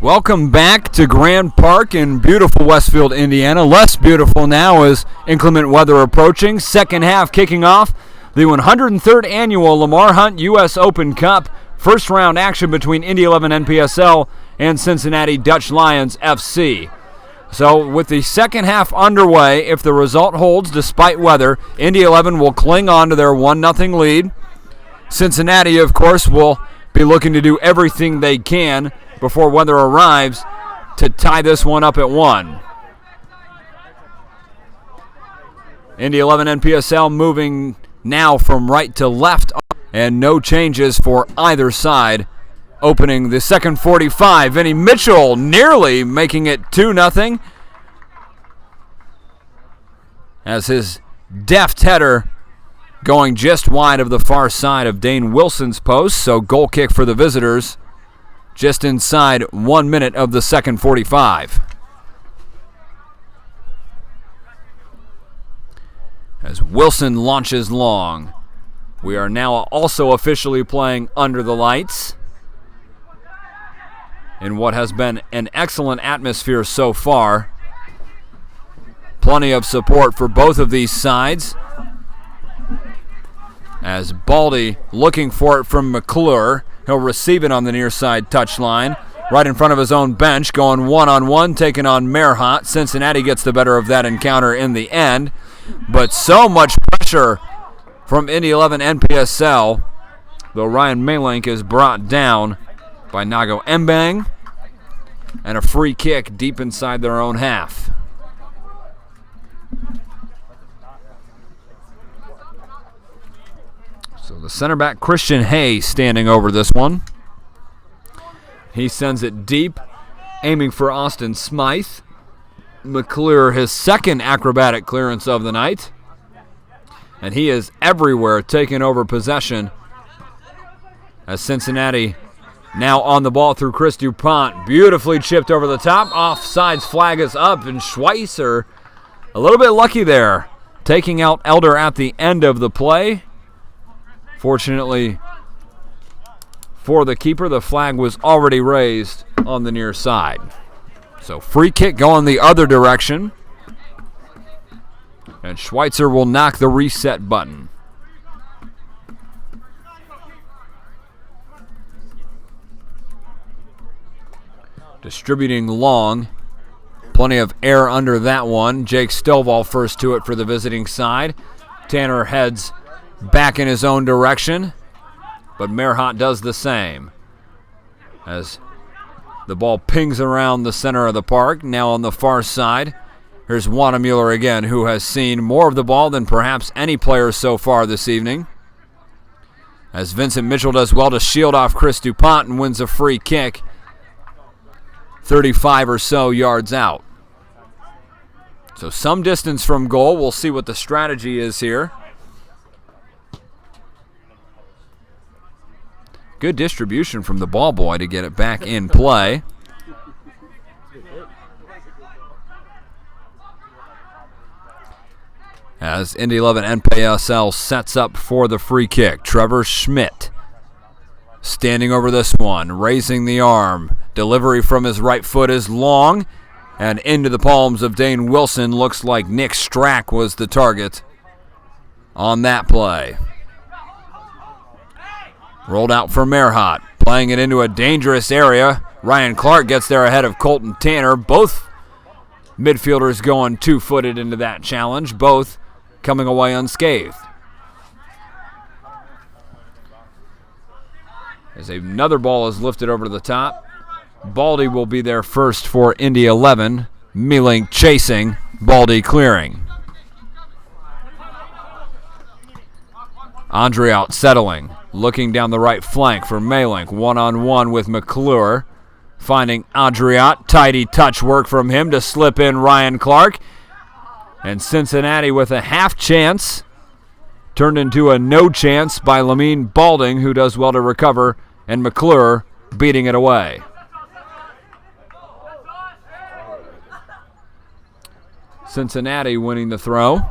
Welcome back to Grand Park in beautiful Westfield, Indiana. Less beautiful now as inclement weather approaching. Second half kicking off the 103rd annual Lamar Hunt U.S. Open Cup. First round action between Indy 11 NPSL and Cincinnati Dutch Lions FC. So with the second half underway, if the result holds despite weather, Indy 11 will cling on to their 1-0 lead. Cincinnati, of course, will be looking to do everything they can before weather arrives to tie this one up at 1. Indy 11 NPSL moving now from right to left, and no changes for either side. Opening the second 45, Vinny Mitchell nearly making it 2-0 as his deft header going just wide of the far side of Dane Wilson's post. So goal kick for the visitors just inside 1 minute of the second 45. As Wilson launches long. We are now also officially playing under the lights in what has been an excellent atmosphere so far. Plenty of support for both of these sides. As Baldy looking for it from McClure. He'll receive it on the near side touchline. Right in front of his own bench, going one-on-one, taking on Merhot. Cincinnati gets the better of that encounter in the end. But so much pressure from Indy 11 NPSL, though Ryan Malink is brought down by Nago Mbang, and a free kick deep inside their own half. So the center back, Christian Hay, standing over this one. He sends it deep, aiming for Austin Smythe. McClure, his second acrobatic clearance of the night. And he is everywhere, taking over possession as Cincinnati now on the ball through Chris DuPont. Beautifully chipped over the top. Offsides flag is up, and Schweitzer a little bit lucky there, taking out Elder at the end of the play. Fortunately for the keeper, the flag was already raised on the near side. So free kick going the other direction. And Schweitzer will knock the reset button. Distributing long. Plenty of air under that one. Jake Stovall first to it for the visiting side. Tanner heads back in his own direction, but Merhot does the same. As the ball pings around the center of the park, now on the far side. Here's Wanamuller again, who has seen more of the ball than perhaps any player so far this evening. As Vincent Mitchell does well to shield off Chris DuPont and wins a free kick 35 or so yards out. So some distance from goal. We'll see what the strategy is here. Good distribution from the ball boy to get it back in play. As Indy 11 NPSL sets up for the free kick. Trevor Schmidt standing over this one, raising the arm. Delivery from his right foot is long and into the palms of Dane Wilson. Looks like Nick Strack was the target on that play. Rolled out for Merhot, playing it into a dangerous area. Ryan Clark gets there ahead of Colton Tanner. Both midfielders going two-footed into that challenge, both coming away unscathed. As another ball is lifted over the top, Baldy will be there first for Indy 11. Mealing chasing, Baldy clearing. Andre out settling, looking down the right flank for Malink. One-on-one with McClure. Finding Adriat. Tidy touch work from him to slip in Ryan Clark. And Cincinnati with a half chance turned into a no chance by Lamine Balding, who does well to recover, and McClure beating it away. Cincinnati winning the throw.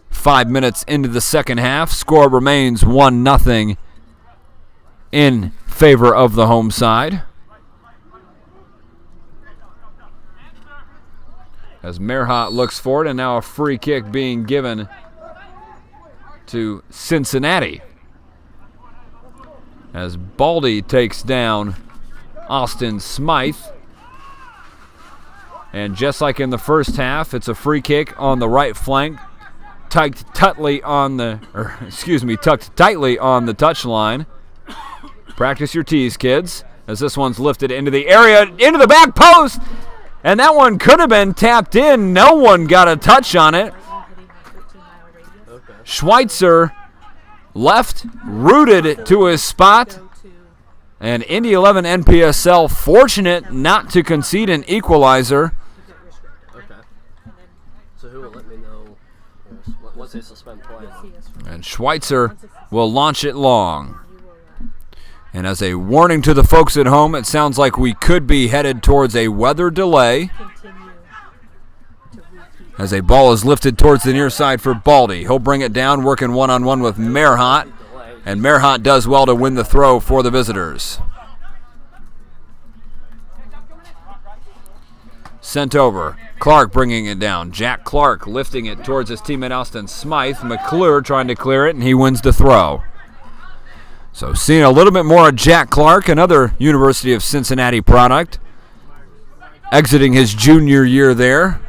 5 minutes into the second half. Score remains 1-0 in favor of the home side. As Merhot looks for it, and now a free kick being given to Cincinnati. As Baldy takes down Austin Smythe. And just like in the first half, it's a free kick on the right flank, tucked tightly on the touchline. Practice your T's, kids, as this one's lifted into the area, into the back post. And that one could have been tapped in. No one got a touch on it. Schweitzer left, rooted to his spot. And Indy 11 NPSL fortunate not to concede an equalizer. Okay. So who will let me know once they suspend play? And Schweitzer will launch it long. And as a warning to the folks at home, it sounds like we could be headed towards a weather delay. As a ball is lifted towards the near side for Baldy. He'll bring it down, working one-on-one with Merhot. And Merhot does well to win the throw for the visitors. Sent over. Clark bringing it down. Jack Clark lifting it towards his teammate Austin Smythe. McClure trying to clear it, and he wins the throw. So seeing a little bit more of Jack Clark, another University of Cincinnati product, exiting his junior year there.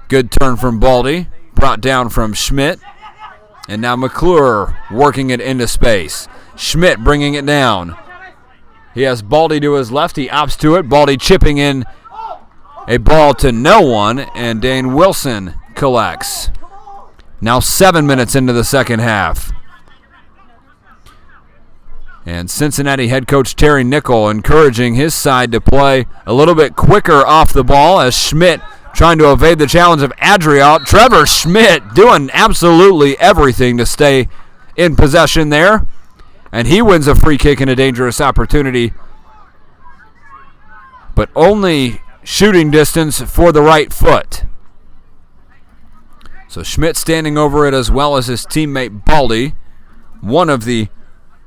Good turn from Baldy, brought down from Schmidt. And now McClure working it into space. Schmidt bringing it down. He has Baldy to his left. He opts to it. Baldy chipping in a ball to no one, and Dane Wilson collects. Now 7 minutes into the second half. And Cincinnati head coach Terry Nickel encouraging his side to play a little bit quicker off the ball as Schmidt trying to evade the challenge of Adriel. Trevor Schmidt doing absolutely everything to stay in possession there. And he wins a free kick in a dangerous opportunity. But only shooting distance for the right foot. So Schmidt standing over it as well as his teammate Baldy. One of the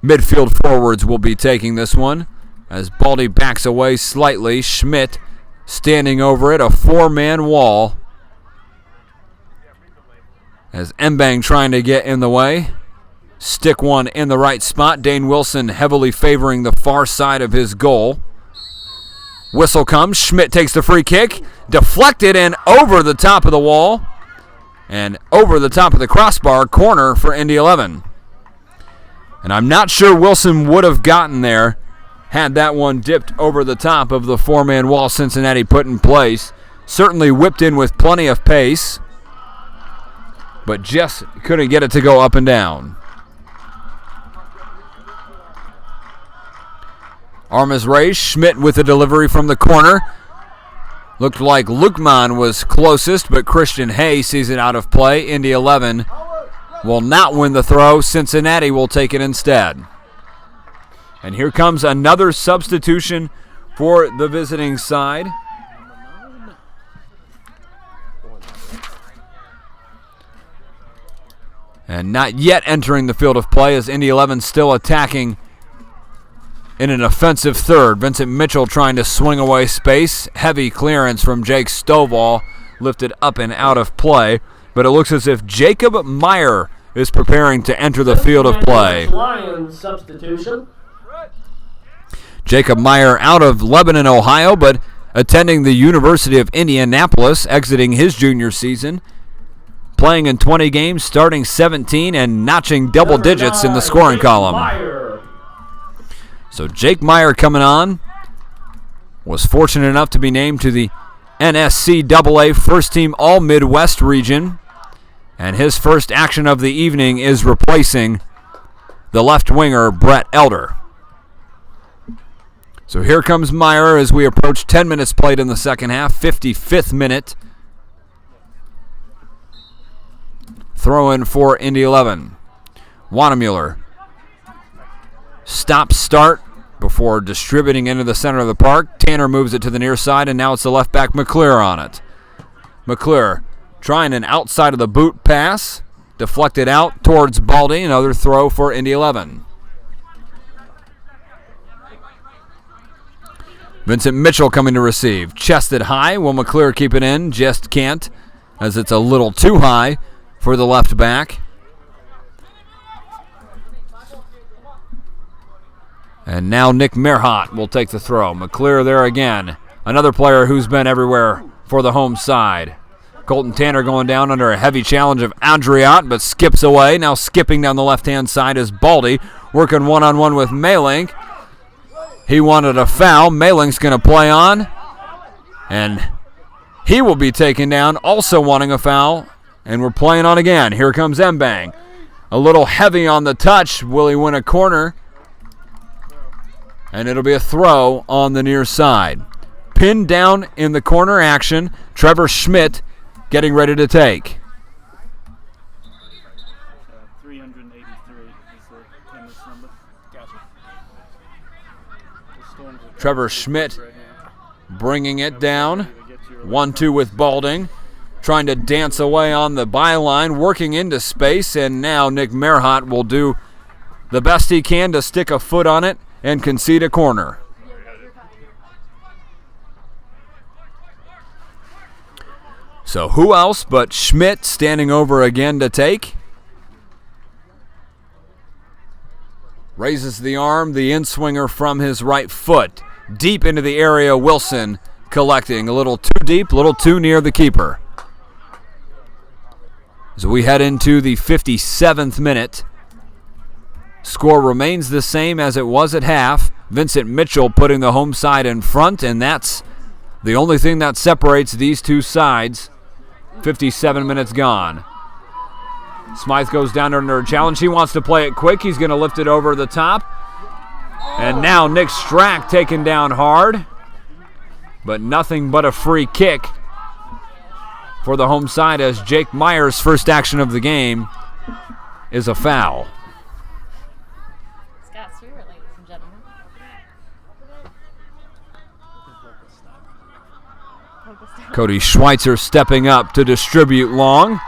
midfield forwards will be taking this one. As Baldy backs away slightly, Schmidt standing over it, a four-man wall. As Mbang trying to get in the way. Stick one in the right spot. Dane Wilson heavily favoring the far side of his goal. Whistle comes. Schmidt takes the free kick. Deflected and over the top of the wall. And over the top of the crossbar. Corner for Indy 11. And I'm not sure Wilson would have gotten there had that one dipped over the top of the four-man wall Cincinnati put in place. Certainly whipped in with plenty of pace, but just couldn't get it to go up and down. Arm is raised. Schmidt with the delivery from the corner. Looked like Lukman was closest, but Christian Hay sees it out of play. Indy 11 will not win the throw. Cincinnati will take it instead. And here comes another substitution for the visiting side. And not yet entering the field of play as Indy 11 still attacking in an offensive third. Vincent Mitchell trying to swing away space. Heavy clearance from Jake Stovall, lifted up and out of play. But it looks as if Jacob Meyer is preparing to enter the field of play. Lions substitution. Jacob Meyer out of Lebanon, Ohio, but attending the University of Indianapolis, exiting his junior season. Playing in 20 games, starting 17, and notching double digits in the scoring column. Meyer. So Jake Meyer coming on. Was fortunate enough to be named to the NSCAA First Team All-Midwest region. And his first action of the evening is replacing the left winger, Brett Elder. So here comes Meyer as we approach 10 minutes played in the second half, 55th minute. Throw in for Indy 11. Wannemuller. Stop-start before distributing into the center of the park. Tanner moves it to the near side, and now it's the left back McClure on it. McClure trying an outside of the boot pass. Deflected out towards Baldy. Another throw for Indy 11. Vincent Mitchell coming to receive. Chested high. Will McClure keep it in? Just can't, as it's a little too high for the left back. And now Nick Merhot will take the throw. McClure there again. Another player who's been everywhere for the home side. Colton Tanner going down under a heavy challenge of Adriat, but skips away. Now skipping down the left-hand side is Baldy, working one-on-one with Malink. He wanted a foul. Malink's going to play on, and he will be taken down, also wanting a foul, and we're playing on again. Here comes Mbang. A little heavy on the touch. Will he win a corner? And it'll be a throw on the near side. Pinned down in the corner action, Trevor Schmidt getting ready to take. 383 is the tennis number. Gotcha. Trevor Schmidt bringing it down. 1-2 with Balding. Trying to dance away on the byline, working into space, and now Nick Merhot will do the best he can to stick a foot on it and concede a corner. So who else but Schmidt standing over again to take? Raises the arm, the in-swinger from his right foot. Deep into the area, Wilson collecting. A little too deep, a little too near the keeper. As we head into the 57th minute, score remains the same as it was at half. Vincent Mitchell putting the home side in front, and that's the only thing that separates these two sides. 57 minutes gone. Smythe goes down under a challenge. He wants to play it quick. He's going to lift it over the top. And now Nick Strack taken down hard. But nothing but a free kick for the home side, as Jake Myers' first action of the game is a foul. Scott Stewart, ladies and gentlemen. Cody Schweitzer stepping up to distribute long.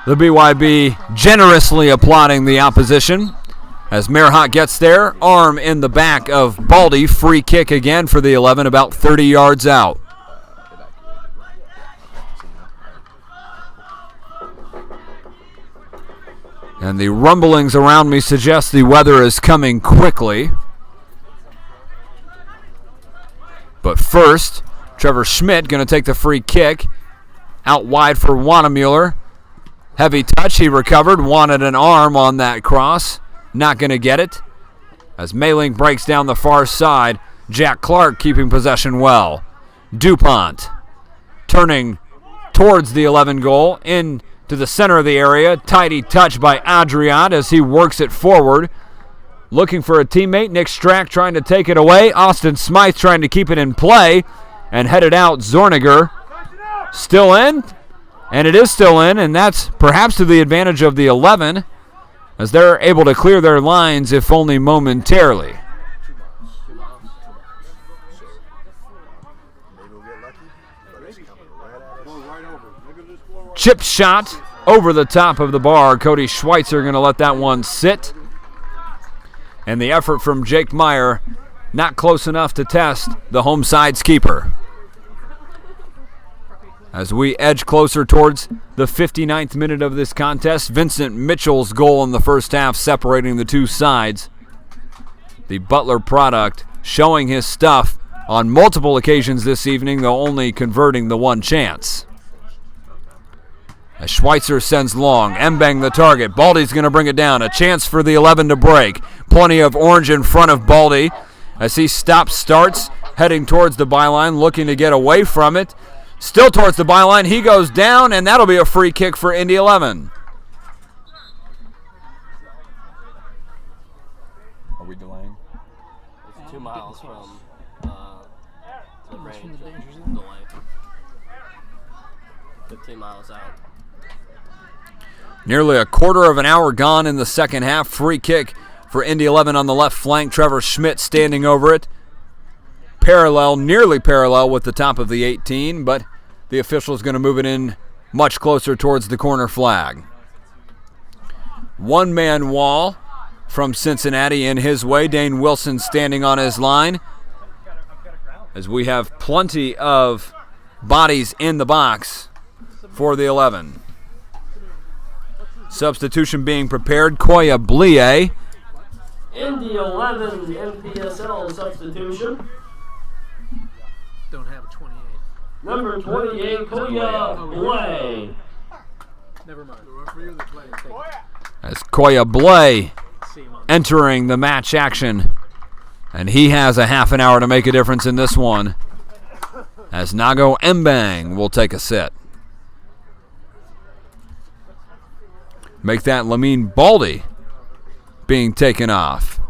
The BYB generously applauding the opposition as Merhot gets there. Arm in the back of Baldy. Free kick again for the 11, about 30 yards out. And the rumblings around me suggest the weather is coming quickly. But first, Trevor Schmidt going to take the free kick. Out wide for Wannemuller. Heavy touch, he recovered. Wanted an arm on that cross. Not going to get it. As Malink breaks down the far side, Jack Clark keeping possession well. DuPont turning towards the 11 goal. In to the center of the area. Tidy touch by Adriat as he works it forward. Looking for a teammate. Nick Strack trying to take it away. Austin Smythe trying to keep it in play. And headed out, Zorniger. Still in. And it is still in. And that's perhaps to the advantage of the 11, as they're able to clear their lines, if only momentarily. Chip shot over the top of the bar. Cody Schweitzer going to let that one sit. And the effort from Jake Meyer not close enough to test the home side's keeper. As we edge closer towards the 59th minute of this contest, Vincent Mitchell's goal in the first half separating the two sides. The Butler product showing his stuff on multiple occasions this evening, though only converting the one chance. As Schweitzer sends long, Mbang the target. Baldy's going to bring it down. A chance for the 11 to break. Plenty of orange in front of Baldy as he starts, heading towards the byline, looking to get away from it. Still towards the byline. He goes down, and that'll be a free kick for Indy 11. Are we delaying? It's 2 miles from the range of delay. 15 miles out. Nearly a quarter of an hour gone in the second half. Free kick for Indy 11 on the left flank. Trevor Schmidt standing over it. Nearly parallel with the top of the 18, but the official is going to move it in much closer towards the corner flag. One-man wall from Cincinnati in his way. Dane Wilson standing on his line. as we have plenty of bodies in the box for the 11. Substitution being prepared, Koya Blie. Indy 11 NPSL substitution. Don't have a 28. Number 28, Koya Blay. Never mind. As Koya Blie entering the match action. And he has a half an hour to make a difference in this one, as Nago Mbang will take a sit. Make that Lamine Baldy being taken off.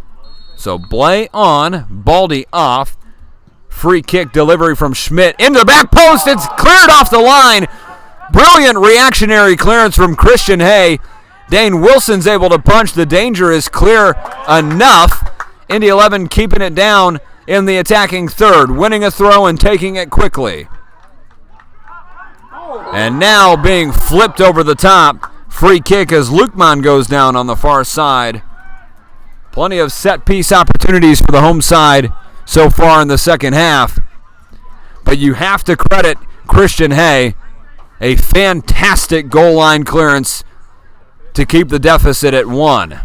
So Blay on, Baldy off. Free kick delivery from Schmidt into the back post. It's cleared off the line. Brilliant reactionary clearance from Christian Hay. Dane Wilson's able to punch. The danger is clear enough. Indy 11 keeping it down in the attacking third, winning a throw and taking it quickly. And now being flipped over the top. Free kick as Lukman goes down on the far side. Plenty of set-piece opportunities for the home side so far in the second half. But you have to credit Christian Hay. A fantastic goal line clearance to keep the deficit at 1.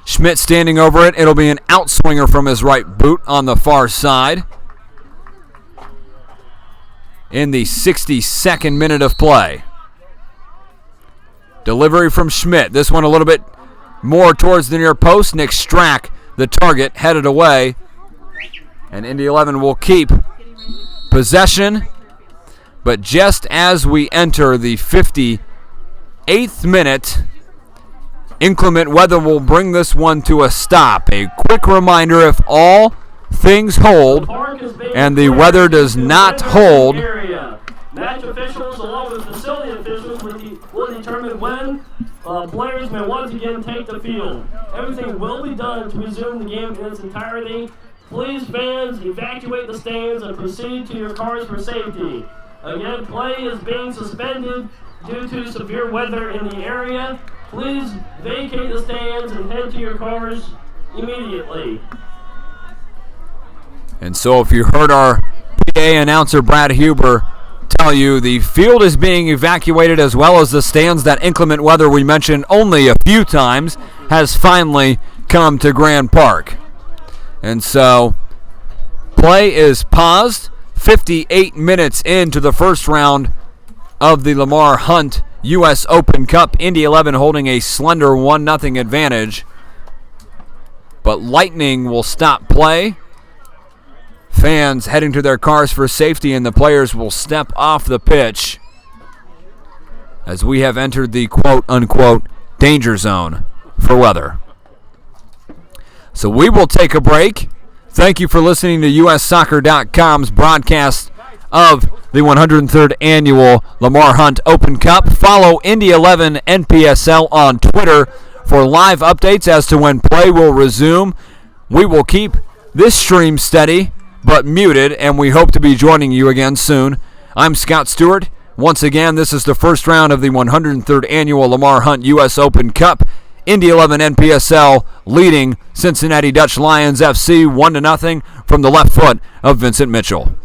Schmidt standing over it. It'll be an outswinger from his right boot on the far side. In the 62nd minute of play. Delivery from Schmidt. This one a little bit more towards the near post. Nick Strack, the target, headed away. And Indy 11 will keep possession. But just as we enter the 58th minute, inclement weather will bring this one to a stop. A quick reminder, if all things hold and the weather does not hold, match officials along with facility officials will determine when players may once again take the field. Everything will be done to resume the game in its entirety. Please, fans, evacuate the stands and proceed to your cars for safety. Again, play is being suspended due to severe weather in the area. Please vacate the stands and head to your cars immediately. And so if you heard our PA announcer Brad Huber tell you the field is being evacuated as well as the stands, that inclement weather we mentioned only a few times has finally come to Grand Park. And so play is paused. 58 minutes into the first round of the Lamar Hunt U.S. Open Cup. Indy 11 holding a slender 1-0 advantage. But lightning will stop play. Fans heading to their cars for safety, and the players will step off the pitch as we have entered the quote-unquote danger zone for weather. So we will take a break. Thank you for listening to USSoccer.com's broadcast of the 103rd Annual Lamar Hunt Open Cup. Follow Indy 11 NPSL on Twitter for live updates as to when play will resume. We will keep this stream steady but muted, and we hope to be joining you again soon. I'm Scott Stewart. Once again, this is the first round of the 103rd Annual Lamar Hunt U.S. Open Cup. Indy 11 NPSL leading Cincinnati Dutch Lions FC 1-0 from the left foot of Vincent Mitchell.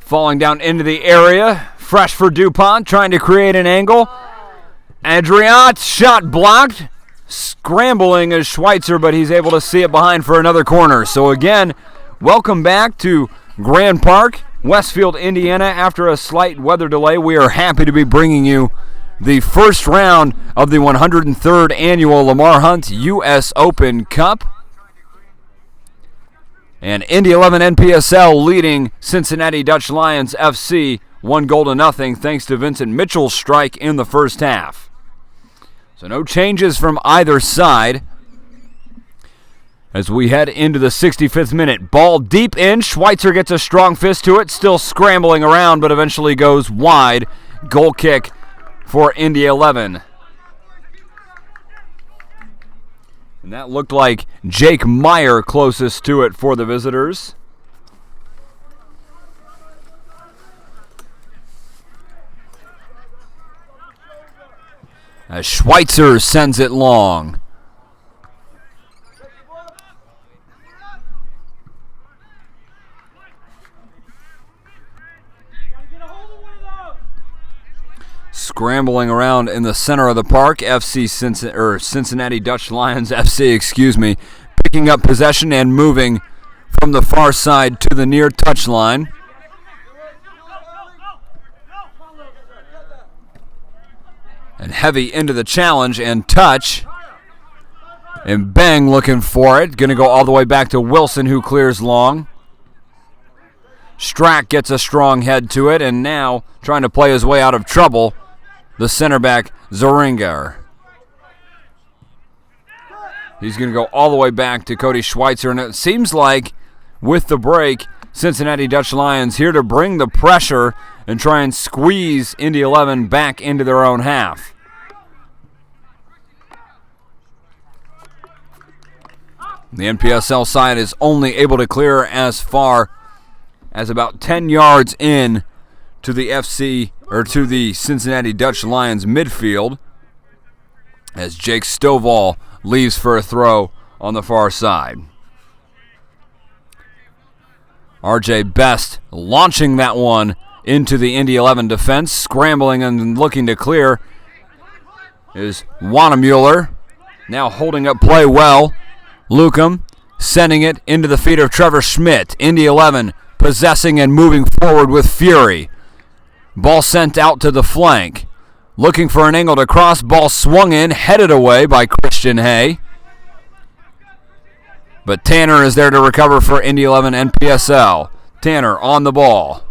Falling down into the area. Fresh for DuPont, trying to create an angle. Adriat, shot blocked. Scrambling is Schweitzer, but he's able to see it behind for another corner. So again, welcome back to Grand Park, Westfield, Indiana. After a slight weather delay, we are happy to be bringing you the first round of the 103rd annual Lamar Hunt U.S. Open Cup. And Indy 11 NPSL leading Cincinnati Dutch Lions FC 1-0 thanks to Vincent Mitchell's strike in the first half. So no changes from either side as we head into the 65th minute. Ball deep in. Schweitzer gets a strong fist to it. Still scrambling around, but eventually goes wide. Goal kick for Indy 11. And that looked like Jake Meyer closest to it for the visitors. As Schweitzer sends it long. Scrambling around in the center of the park, Cincinnati Dutch Lions FC, picking up possession and moving from the far side to the near touchline. And heavy into the challenge and touch. And Bang looking for it. Going to go all the way back to Wilson, who clears long. Strack gets a strong head to it, and now trying to play his way out of trouble, the center back, Zoringer. He's going to go all the way back to Cody Schweitzer, and it seems like with the break, Cincinnati Dutch Lions here to bring the pressure and try and squeeze Indy 11 back into their own half. The NPSL side is only able to clear as far as about 10 yards in to the Cincinnati Dutch Lions midfield as Jake Stovall leaves for a throw on the far side. RJ Best launching that one into the Indy 11 defense, scrambling and looking to clear is Wannemuller, now holding up play well. Lucum sending it into the feet of Trevor Schmidt. Indy 11 possessing and moving forward with fury. Ball sent out to the flank. Looking for an angle to cross. Ball swung in, headed away by Christian Hay. But Tanner is there to recover for Indy 11 NPSL. Tanner on the ball.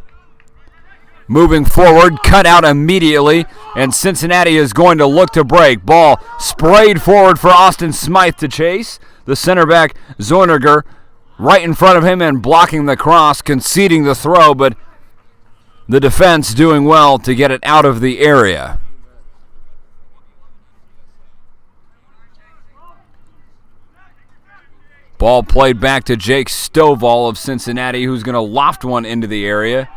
Moving forward, cut out immediately, and Cincinnati is going to look to break. Ball sprayed forward for Austin Smythe to chase. The center back, Zorniger, right in front of him and blocking the cross, conceding the throw, but the defense doing well to get it out of the area. Ball played back to Jake Stovall of Cincinnati, who's going to loft one into the area.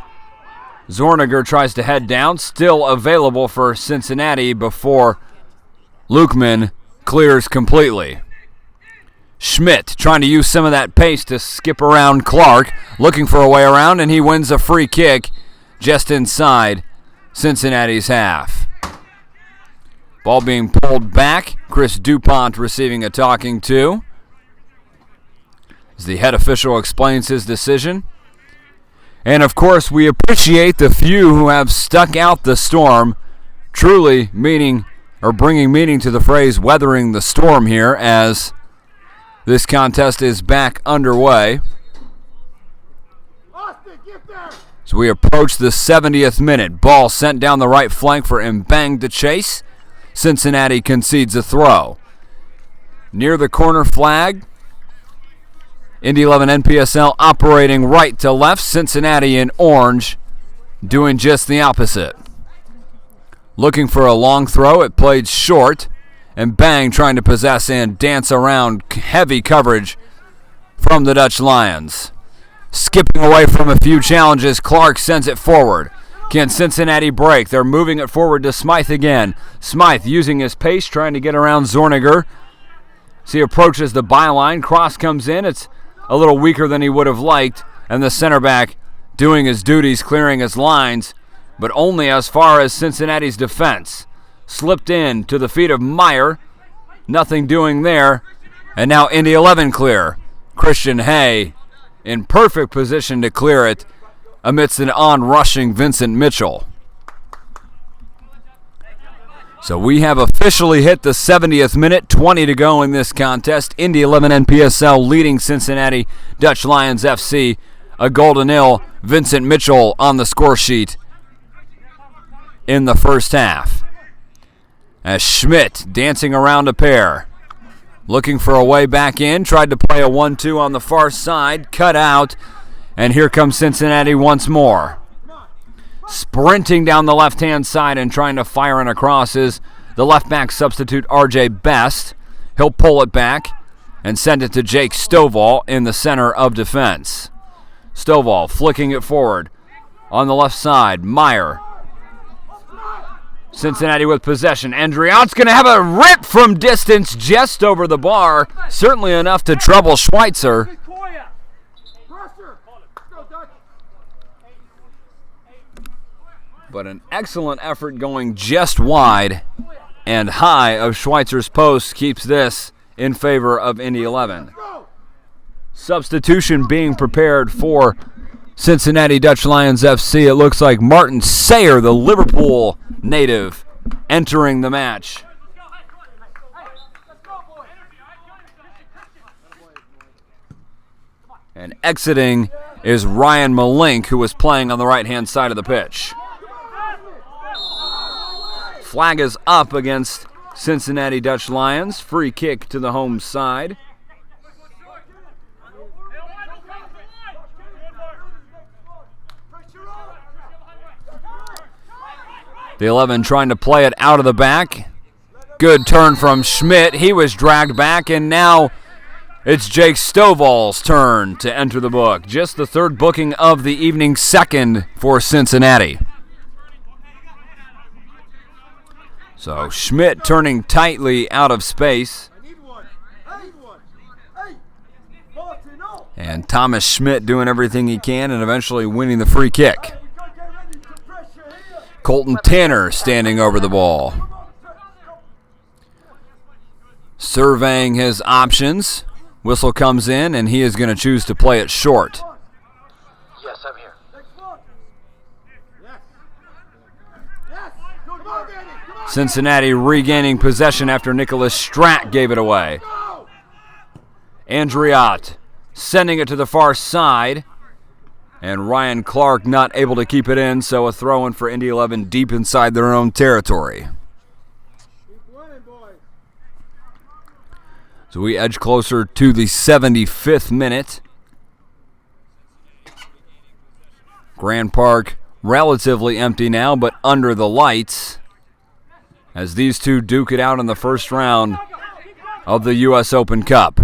Zorniger tries to head down, still available for Cincinnati before Lukeman clears completely. Schmidt trying to use some of that pace to skip around Clark, looking for a way around, and he wins a free kick just inside Cincinnati's half. Ball being pulled back. Chris DuPont receiving a talking to as the head official explains his decision. And of course, we appreciate the few who have stuck out the storm, truly bringing meaning to the phrase weathering the storm here as this contest is back underway. As we approach the 70th minute, ball sent down the right flank for Mbang to chase. Cincinnati concedes a throw. Near the corner flag, Indy 11 NPSL operating right to left. Cincinnati in orange doing just the opposite. Looking for a long throw, it played short. And Bang trying to possess and dance around heavy coverage from the Dutch Lions. Skipping away from a few challenges, Clark sends it forward. Can Cincinnati break? They're moving it forward to Smythe again. Smythe using his pace, trying to get around Zorniger. As he approaches the byline, cross comes in. It's a little weaker than he would have liked. And the center back doing his duties, clearing his lines, but only as far as Cincinnati's defense. Slipped in to the feet of Meyer. Nothing doing there. And now Indy 11 clear. Christian Hay in perfect position to clear it amidst an on-rushing Vincent Mitchell. So we have officially hit the 70th minute, 20 to go in this contest. Indy 11 NPSL leading Cincinnati Dutch Lions FC. A goal to nil. Vincent Mitchell on the score sheet in the first half. As Schmidt dancing around a pair. Looking for a way back in. Tried to play a 1-2 on the far side. Cut out. And here comes Cincinnati once more. Sprinting down the left-hand side and trying to fire and across is the left-back substitute RJ Best. He'll pull it back and send it to Jake Stovall in the center of defense. Stovall flicking it forward on the left side. Meyer. Cincinnati with possession. Andriott's going to have a rip from distance just over the bar. Certainly enough to trouble Schweitzer. But an excellent effort going just wide and high of Schweitzer's post keeps this in favor of Indy 11. Substitution being prepared for Cincinnati Dutch Lions FC. It looks like Martin Sayer, the Liverpool native, entering the match. And exiting is Ryan Malink, who was playing on the right-hand side of the pitch. Flag is up against Cincinnati Dutch Lions. Free kick to the home side. The 11 trying to play it out of the back. Good turn from Schmidt. He was dragged back, and now it's Jake Stovall's turn to enter the book. Just the third booking of the evening, second for Cincinnati. So Schmidt turning tightly out of space. And Thomas Schmidt doing everything he can and eventually winning the free kick. Colton Tanner standing over the ball. Surveying his options. Whistle comes in and he is going to choose to play it short. Yes, I'm here. Cincinnati regaining possession after Nicholas Stratt gave it away. Andriott sending it to the far side. And Ryan Clark not able to keep it in, so a throw-in for Indy 11 deep inside their own territory. So we edge closer to the 75th minute. Grand Park relatively empty now, but under the lights as these two duke it out in the first round of the U.S. Open Cup.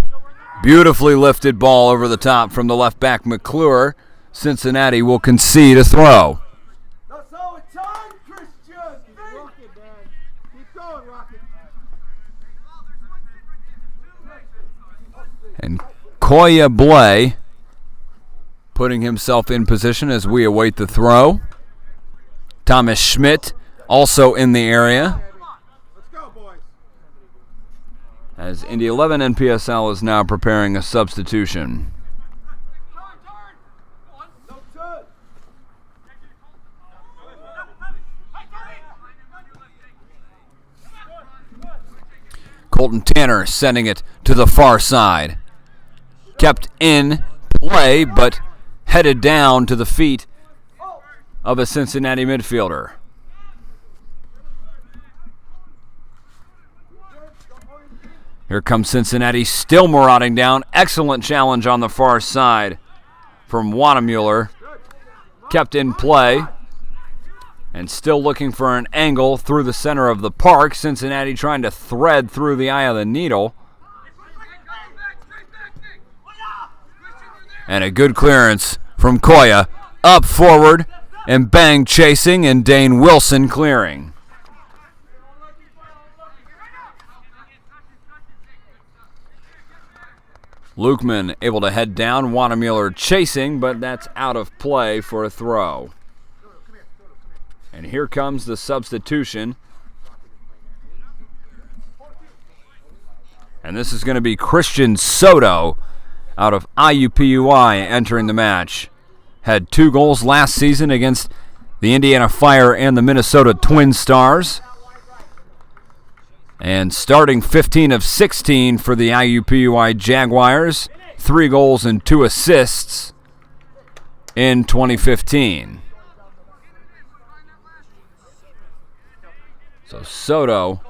Beautifully lifted ball over the top from the left back McClure. Cincinnati will concede a throw. That's how it's done, Christian. Rocket, man. Keep going, Rocket. And Koya Blay putting himself in position as we await the throw. Thomas Schmidt also in the area. Let's go, boys. As Indy 11 NPSL is now preparing a substitution. Colton Tanner sending it to the far side. Kept in play, but headed down to the feet of a Cincinnati midfielder. Here comes Cincinnati, still marauding down. Excellent challenge on the far side from Wanamuller. Kept in play. And still looking for an angle through the center of the park. Cincinnati trying to thread through the eye of the needle. And a good clearance from Koya. Up forward, and Bang chasing, and Dane Wilson clearing. Lukeman able to head down. Wanamueller chasing, but that's out of play for a throw. And here comes the substitution. And this is going to be Christian Soto out of IUPUI entering the match. Had 2 goals last season against the Indiana Fire and the Minnesota Twin Stars. And starting 15 of 16 for the IUPUI Jaguars. 3 goals and 2 assists in 2015. So Soto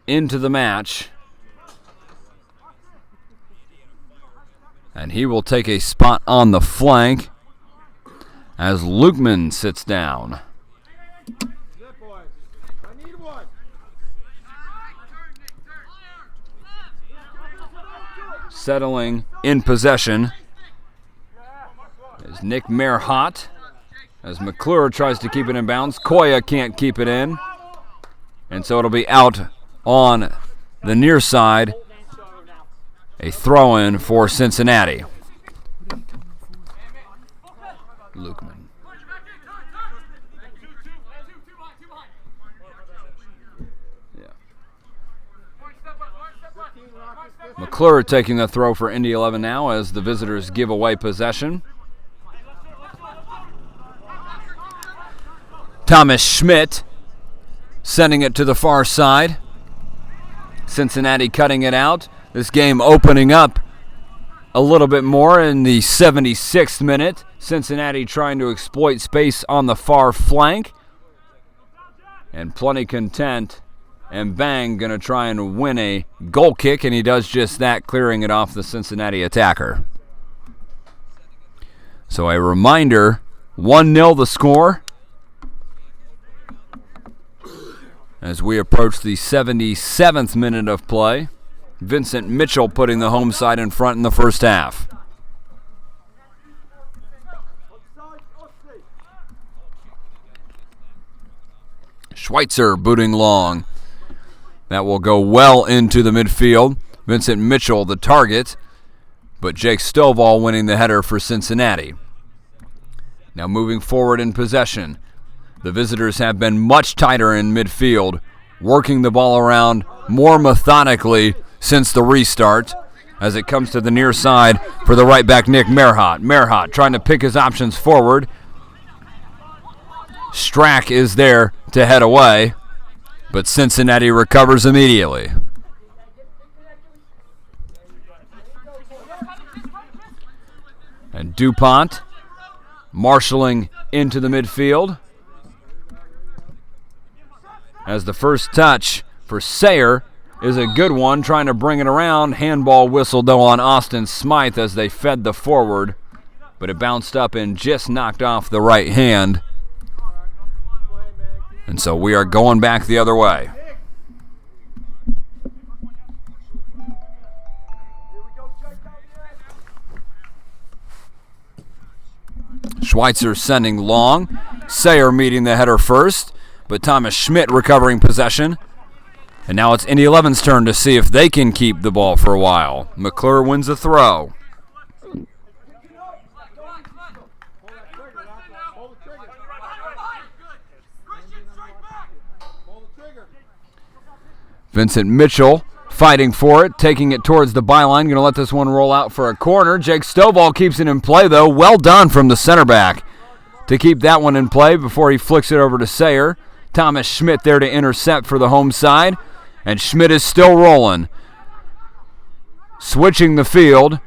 into the match. And he will take a spot on the flank as Lukeman sits down. Settling in possession is Nick Merhot as McClure tries to keep it in bounds. Koya can't keep it in. And so it'll be out on the near side. A throw-in for Cincinnati. Lukeman. McClure taking the throw for Indy 11 now as the visitors give away possession. Thomas Schmidt sending it to the far side. Cincinnati cutting it out. This game opening up a little bit more in the 76th minute. Cincinnati trying to exploit space on the far flank. And plenty content. And Bang going to try and win a goal kick, and he does just that, clearing it off the Cincinnati attacker. So a reminder, 1-0 the score as we approach the 77th minute of play. Vincent Mitchell putting the home side in front in the first half. Schweitzer booting long. That will go well into the midfield. Vincent Mitchell the target, but Jake Stovall winning the header for Cincinnati. Now moving forward in possession. The visitors have been much tighter in midfield, working the ball around more methodically since the restart, as it comes to the near side for the right back Nick Merhot. Merhot trying to pick his options forward. Strack is there to head away, but Cincinnati recovers immediately. And DuPont marshaling into the midfield as the first touch for Sayer is a good one, trying to bring it around. Handball whistle, though, on Austin Smythe as they fed the forward, but it bounced up and just knocked off the right hand. And so we are going back the other way. Schweitzer sending long. Sayer meeting the header first, but Thomas Schmidt recovering possession. And now it's Indy 11's turn to see if they can keep the ball for a while. McClure wins the throw. Vincent Mitchell fighting for it, taking it towards the byline. Going to let this one roll out for a corner. Jake Stovall keeps it in play, though. Well done from the center back to keep that one in play before he flicks it over to Sayer. Thomas Schmidt there to intercept for the home side. And Schmidt is still rolling. Switching the field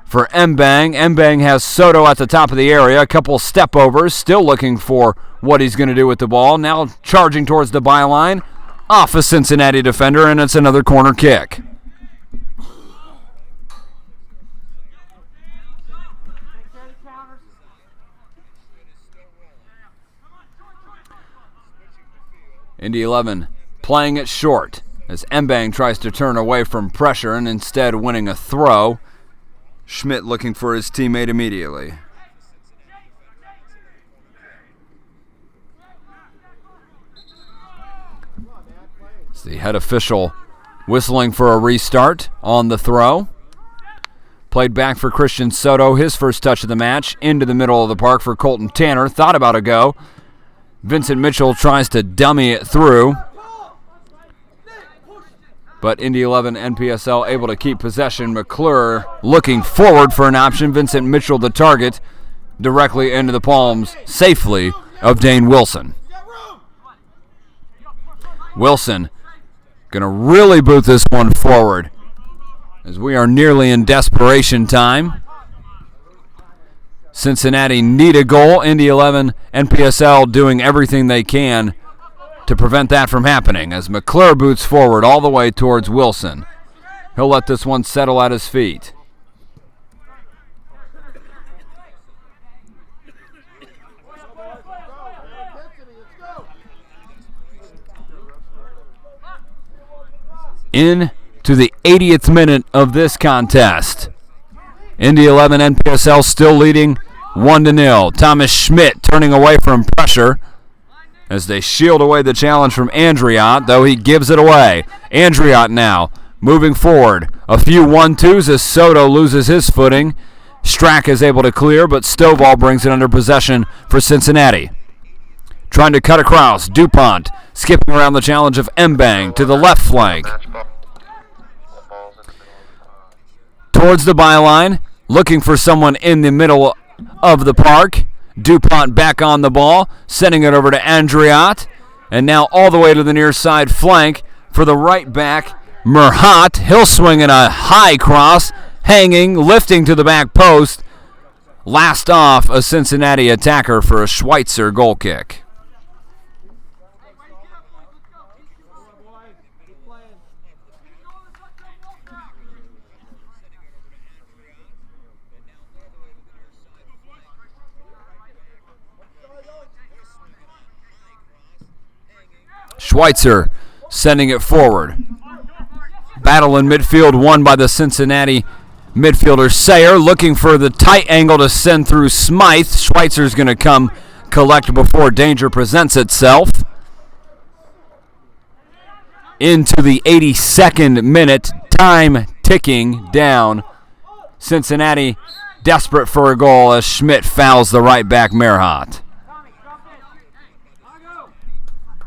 for Mbang. Mbang has Soto at the top of the area. A couple step overs. Still looking for what he's going to do with the ball. Now charging towards the byline. Off a Cincinnati defender, and it's another corner kick. Indy 11 playing it short as Mbang tries to turn away from pressure and instead winning a throw. Schmidt looking for his teammate immediately. It's the head official whistling for a restart on the throw. Played back for Christian Soto, his first touch of the match. Into the middle of the park for Colton Tanner. Thought about a go. Vincent Mitchell tries to dummy it through. But Indy 11 NPSL able to keep possession. McClure looking forward for an option. Vincent Mitchell the target. Directly into the palms safely of Dane Wilson. Wilson going to really boot this one forward as we are nearly in desperation time. Cincinnati need a goal. Indy 11 NPSL doing everything they can to prevent that from happening as McClure boots forward all the way towards Wilson. He'll let this one settle at his feet. Into the 80th minute of this contest. Indy 11 NPSL still leading 1-0. Thomas Schmidt turning away from pressure as they shield away the challenge from Andriot, though he gives it away. Andriot now moving forward. A few 1-2s as Soto loses his footing. Strack is able to clear, but Stovall brings it under possession for Cincinnati. Trying to cut across. DuPont skipping around the challenge of Mbang to the left flank. Towards the byline, looking for someone in the middle of the park. DuPont back on the ball, sending it over to Andriot. And now all the way to the near side flank for the right back, Merhat. He'll swing in a high cross, hanging, lifting to the back post. Last off, a Cincinnati attacker for a Schweitzer goal kick. Schweitzer sending it forward. Battle in midfield won by the Cincinnati midfielder Sayer, looking for the tight angle to send through Smythe. Schweitzer's going to come collect before danger presents itself. Into the 82nd minute, time ticking down. Cincinnati desperate for a goal as Schmidt fouls the right back Merhat.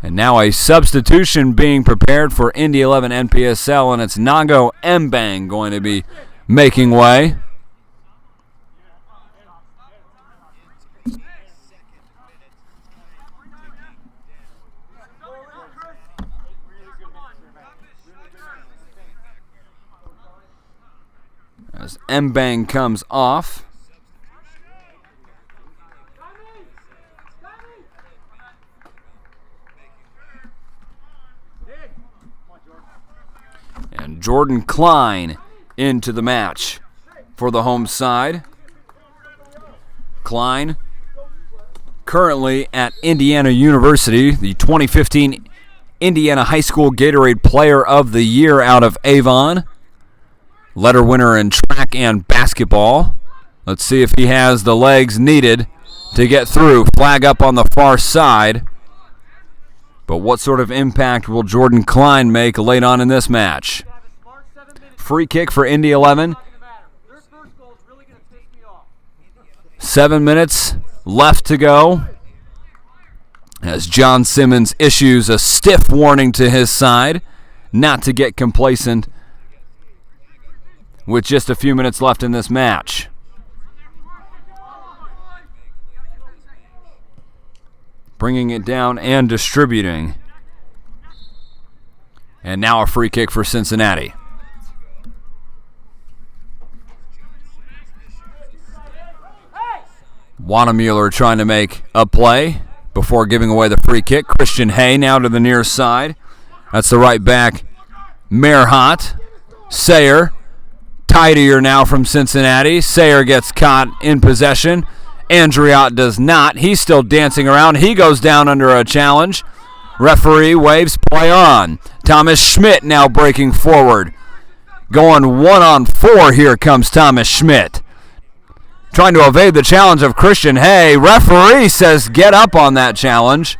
And now a substitution being prepared for Indy 11 NPSL, and it's Nago Mbang going to be making way. As Mbang comes off. And Jordan Klein into the match for the home side. Klein currently at Indiana University, the 2015 Indiana High School Gatorade Player of the Year out of Avon. Letter winner in track and basketball. Let's see if he has the legs needed to get through. Flag up on the far side. But what sort of impact will Jordan Klein make late on in this match? Free kick for Indy 11. 7 minutes left to go as John Simmons issues a stiff warning to his side not to get complacent with just a few minutes left in this match. Bringing it down and distributing. And now a free kick for Cincinnati. Wanamueller trying to make a play before giving away the free kick. Christian Hay now to the near side. That's the right back, Merhat. Sayer, tidier now from Cincinnati. Sayer gets caught in possession. Andriot does not. He's still dancing around. He goes down under a challenge. Referee waves play on. Thomas Schmidt now breaking forward. Going 1-on-4, here comes Thomas Schmidt. Trying to evade the challenge of Christian Hay. Referee says get up on that challenge.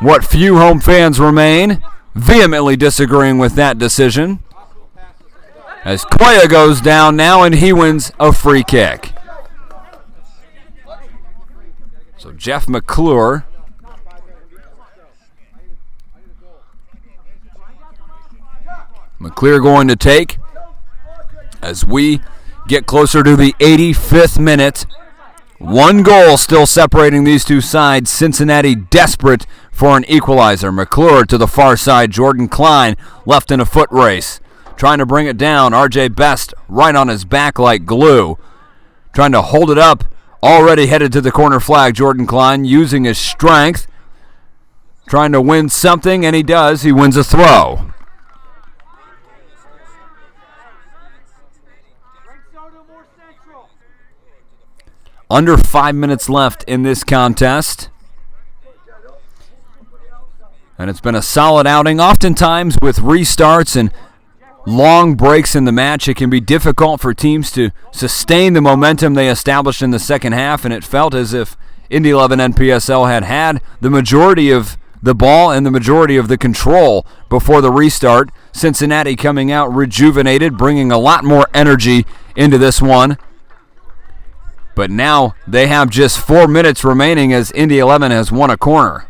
What few home fans remain vehemently disagreeing with that decision. As Koya goes down now, and he wins a free kick. So Jeff McClure going to take as we get closer to the 85th minute. One goal still separating these two sides. Cincinnati desperate for an equalizer. McClure to the far side. Jordan Klein left in a foot race. Trying to bring it down. RJ Best right on his back like glue. Trying to hold it up. Already headed to the corner flag. Jordan Klein using his strength. Trying to win something, and he does. He wins a throw. Under 5 minutes left in this contest. And it's been a solid outing. Oftentimes with restarts and long breaks in the match, it can be difficult for teams to sustain the momentum they established in the second half, and it felt as if Indy 11 NPSL had the majority of the ball and the majority of the control before the restart. Cincinnati coming out rejuvenated, bringing a lot more energy into this one. But now they have just 4 minutes remaining as Indy 11 has won a corner.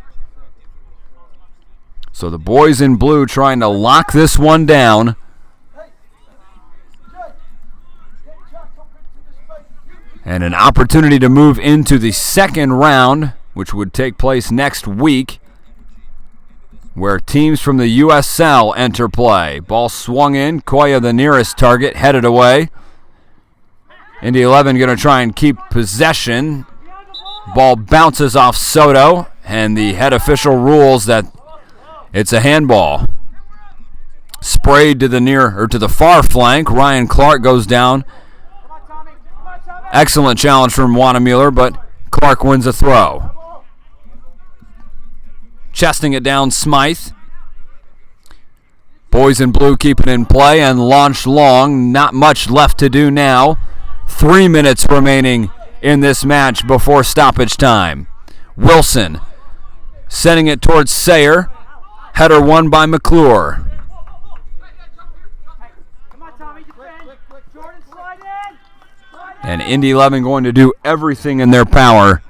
So the boys in blue trying to lock this one down. And an opportunity to move into the second round, which would take place next week, where teams from the USL enter play. Ball swung in. Koya, the nearest target, headed away. Indy 11 going to try and keep possession. Ball bounces off Soto, and the head official rules that it's a handball. Sprayed to the far flank. Ryan Clark goes down. Excellent challenge from Wanamueller, but Clark wins a throw. Chesting it down, Smythe. Boys in blue keep it in play and launch long. Not much left to do now. 3 minutes remaining in this match before stoppage time. Wilson sending it towards Sayer. Header won by McClure. And Indy 11 going to do everything in their power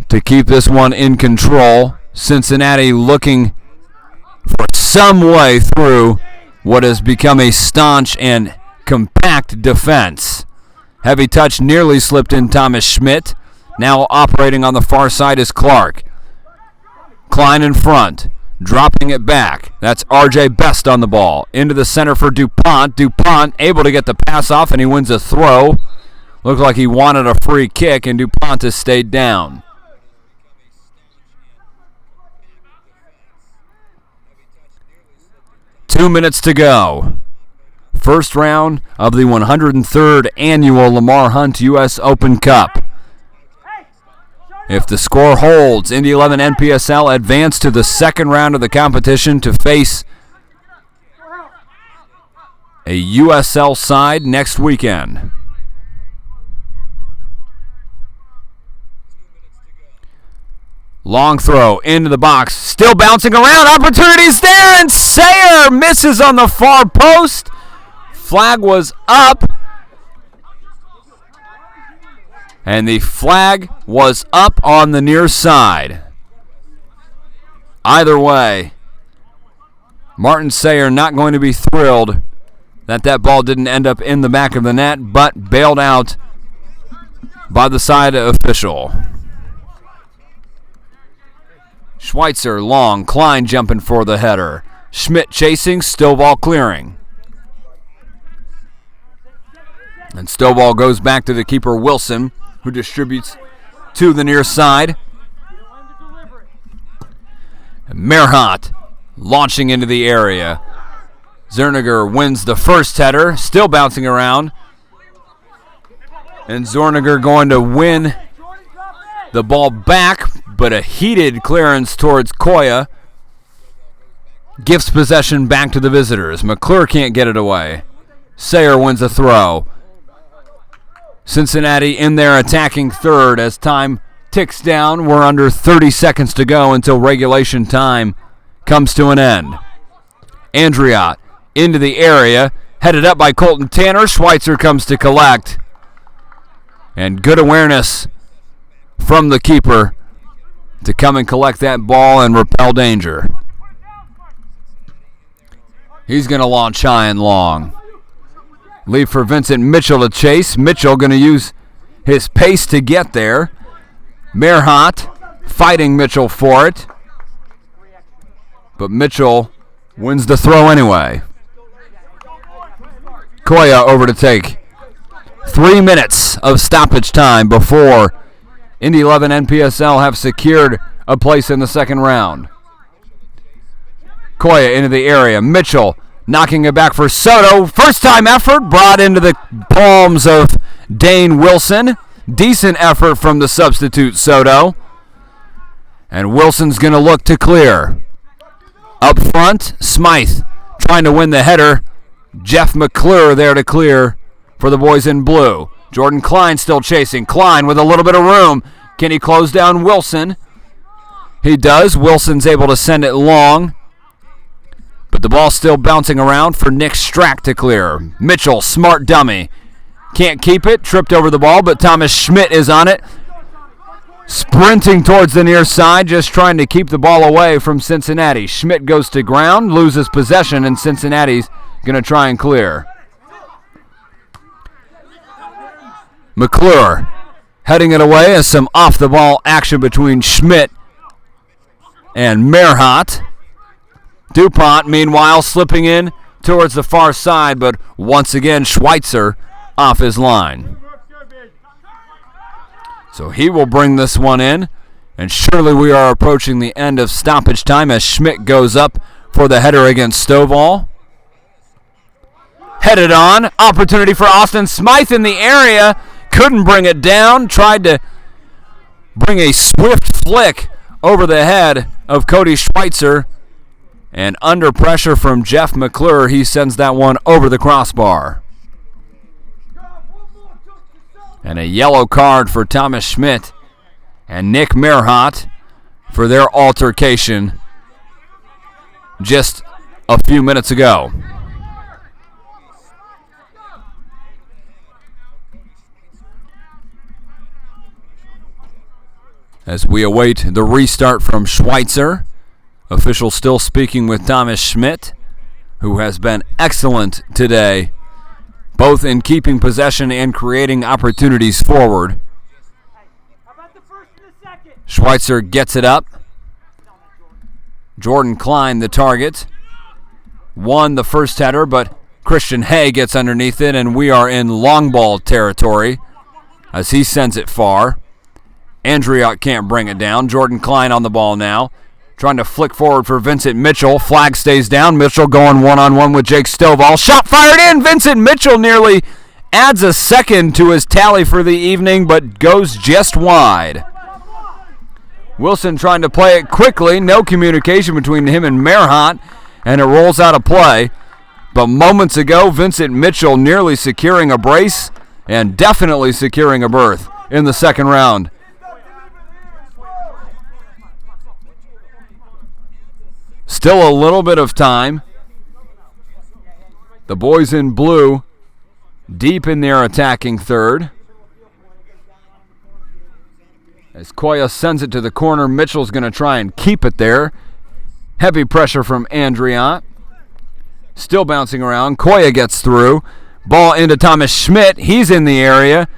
to keep this one in control. Cincinnati looking for some way through what has become a staunch and compact defense. Heavy touch nearly slipped in Thomas Schmidt. Now operating on the far side is Clark. Klein in front, dropping it back. That's RJ Best on the ball. Into the center for DuPont. DuPont able to get the pass off, and he wins a throw. Looked like he wanted a free kick, and DuPont has stayed down. Two minutes to go. First round of the 103rd annual Lamar Hunt U.S. Open Cup. If the score holds, Indy 11 NPSL advance to the second round of the competition to face a USL side next weekend. Long throw into the box, still bouncing around, opportunities there, and Sayer misses on the far post. Flag was up. And the flag was up on the near side. Either way, Martin Sayer not going to be thrilled that ball didn't end up in the back of the net, but bailed out by the side official. Schweitzer long, Klein jumping for the header. Schmidt chasing, Stovall clearing. And Stovall goes back to the keeper Wilson, who distributes to the near side. Merhant launching into the area. Zerniger wins the first header, still bouncing around. And Zorniger going to win the ball back, but a heated clearance towards Koya gives possession back to the visitors. McClure can't get it away. Sayer wins a throw. Cincinnati in there attacking third as time ticks down. We're under 30 seconds to go until regulation time comes to an end. Andriot into the area. Headed up by Colton Tanner. Schweitzer comes to collect. And good awareness from the keeper to come and collect that ball and repel danger. He's going to launch high and long. Leave for Vincent Mitchell to chase. Mitchell going to use his pace to get there. Merhot fighting Mitchell for it. But Mitchell wins the throw anyway. Koya over to take 3 minutes of stoppage time before Indy 11 NPSL have secured a place in the second round. Koya into the area. Mitchell knocking it back for Soto. First time effort brought into the palms of Dane Wilson. Decent effort from the substitute Soto. And Wilson's going to look to clear. Up front, Smythe trying to win the header. Jeff McClure there to clear for the boys in blue. Jordan Klein still chasing. Klein with a little bit of room. Can he close down Wilson? He does. Wilson's able to send it long. But the ball's still bouncing around for Nick Strack to clear. Mitchell, smart dummy. Can't keep it. Tripped over the ball, but Thomas Schmidt is on it. Sprinting towards the near side, just trying to keep the ball away from Cincinnati. Schmidt goes to ground, loses possession, and Cincinnati's going to try and clear. McClure heading it away as some off-the-ball action between Schmidt and Merhot. DuPont, meanwhile, slipping in towards the far side, but once again, Schweitzer off his line. So he will bring this one in, and surely we are approaching the end of stoppage time as Schmidt goes up for the header against Stovall. Headed on, opportunity for Austin Smythe in the area, couldn't bring it down, tried to bring a swift flick over the head of Cody Schweitzer, and under pressure from Jeff McClure, he sends that one over the crossbar. And a yellow card for Thomas Schmidt and Nick Merhot for their altercation just a few minutes ago. As we await the restart from Schweitzer, officials still speaking with Thomas Schmidt, who has been excellent today, both in keeping possession and creating opportunities forward. Schweitzer gets it up. Jordan Klein, the target, won the first header, but Christian Hay gets underneath it, and we are in long ball territory as he sends it far. Andriot can't bring it down. Jordan Klein on the ball now, trying to flick forward for Vincent Mitchell. Flag stays down. Mitchell going one-on-one with Jake Stovall. Shot fired in. Vincent Mitchell nearly adds a second to his tally for the evening, but goes just wide. Wilson trying to play it quickly. No communication between him and Merhot, and it rolls out of play. But moments ago, Vincent Mitchell nearly securing a brace and definitely securing a berth in the second round. Still a little bit of time. The boys in blue deep in their attacking third. As Koya sends it to the corner, Mitchell's going to try and keep it there. Heavy pressure from Andriot. Still bouncing around. Koya gets through. Ball into Thomas Schmidt. He's in the area.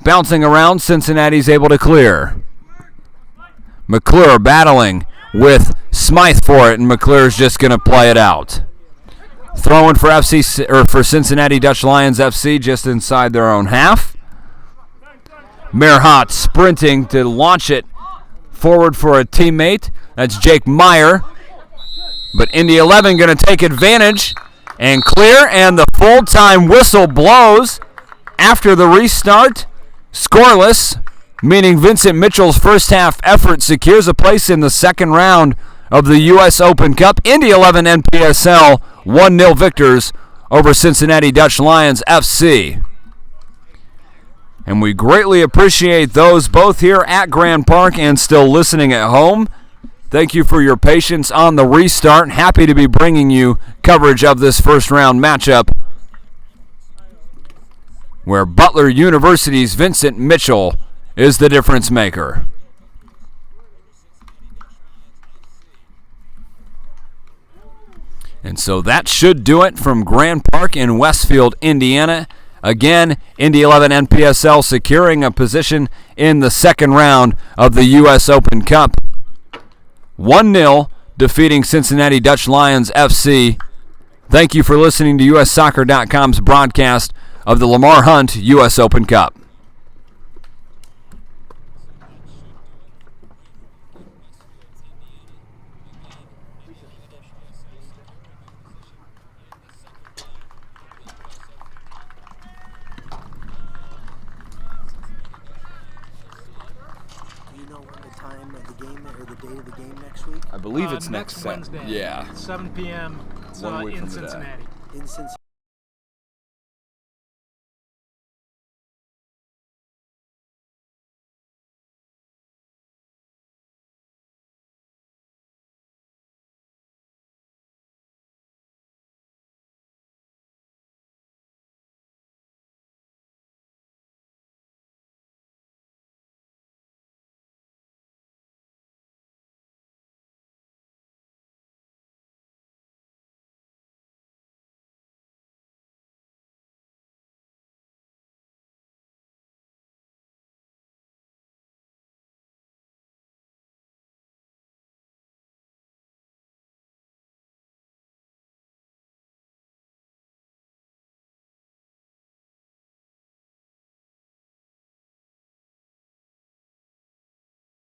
Bouncing around. Cincinnati's able to clear. McClure battling with Smythe for it, and McClure's just going to play it out. Throwing for for Cincinnati Dutch Lions FC just inside their own half. Merhot sprinting to launch it forward for a teammate. That's Jake Meyer. But Indy 11 going to take advantage and clear, and the full-time whistle blows after the restart. Scoreless, meaning Vincent Mitchell's first half effort secures a place in the second round of the U.S. Open Cup. Indy 11 NPSL 1-0 victors over Cincinnati Dutch Lions FC. And we greatly appreciate those both here at Grand Park and still listening at home. Thank you for your patience on the restart. Happy to be bringing you coverage of this first round matchup where Butler University's Vincent Mitchell is the difference maker. And so that should do it from Grand Park in Westfield, Indiana. Again, Indy 11 NPSL securing a position in the second round of the U.S. Open Cup. 1-0, defeating Cincinnati Dutch Lions FC. Thank you for listening to USSoccer.com's broadcast of the Lamar Hunt U.S. Open Cup. I believe it's next next Wednesday. Yeah. 7 p.m. It's, 1 week in from today. Cincinnati. In Cincinnati.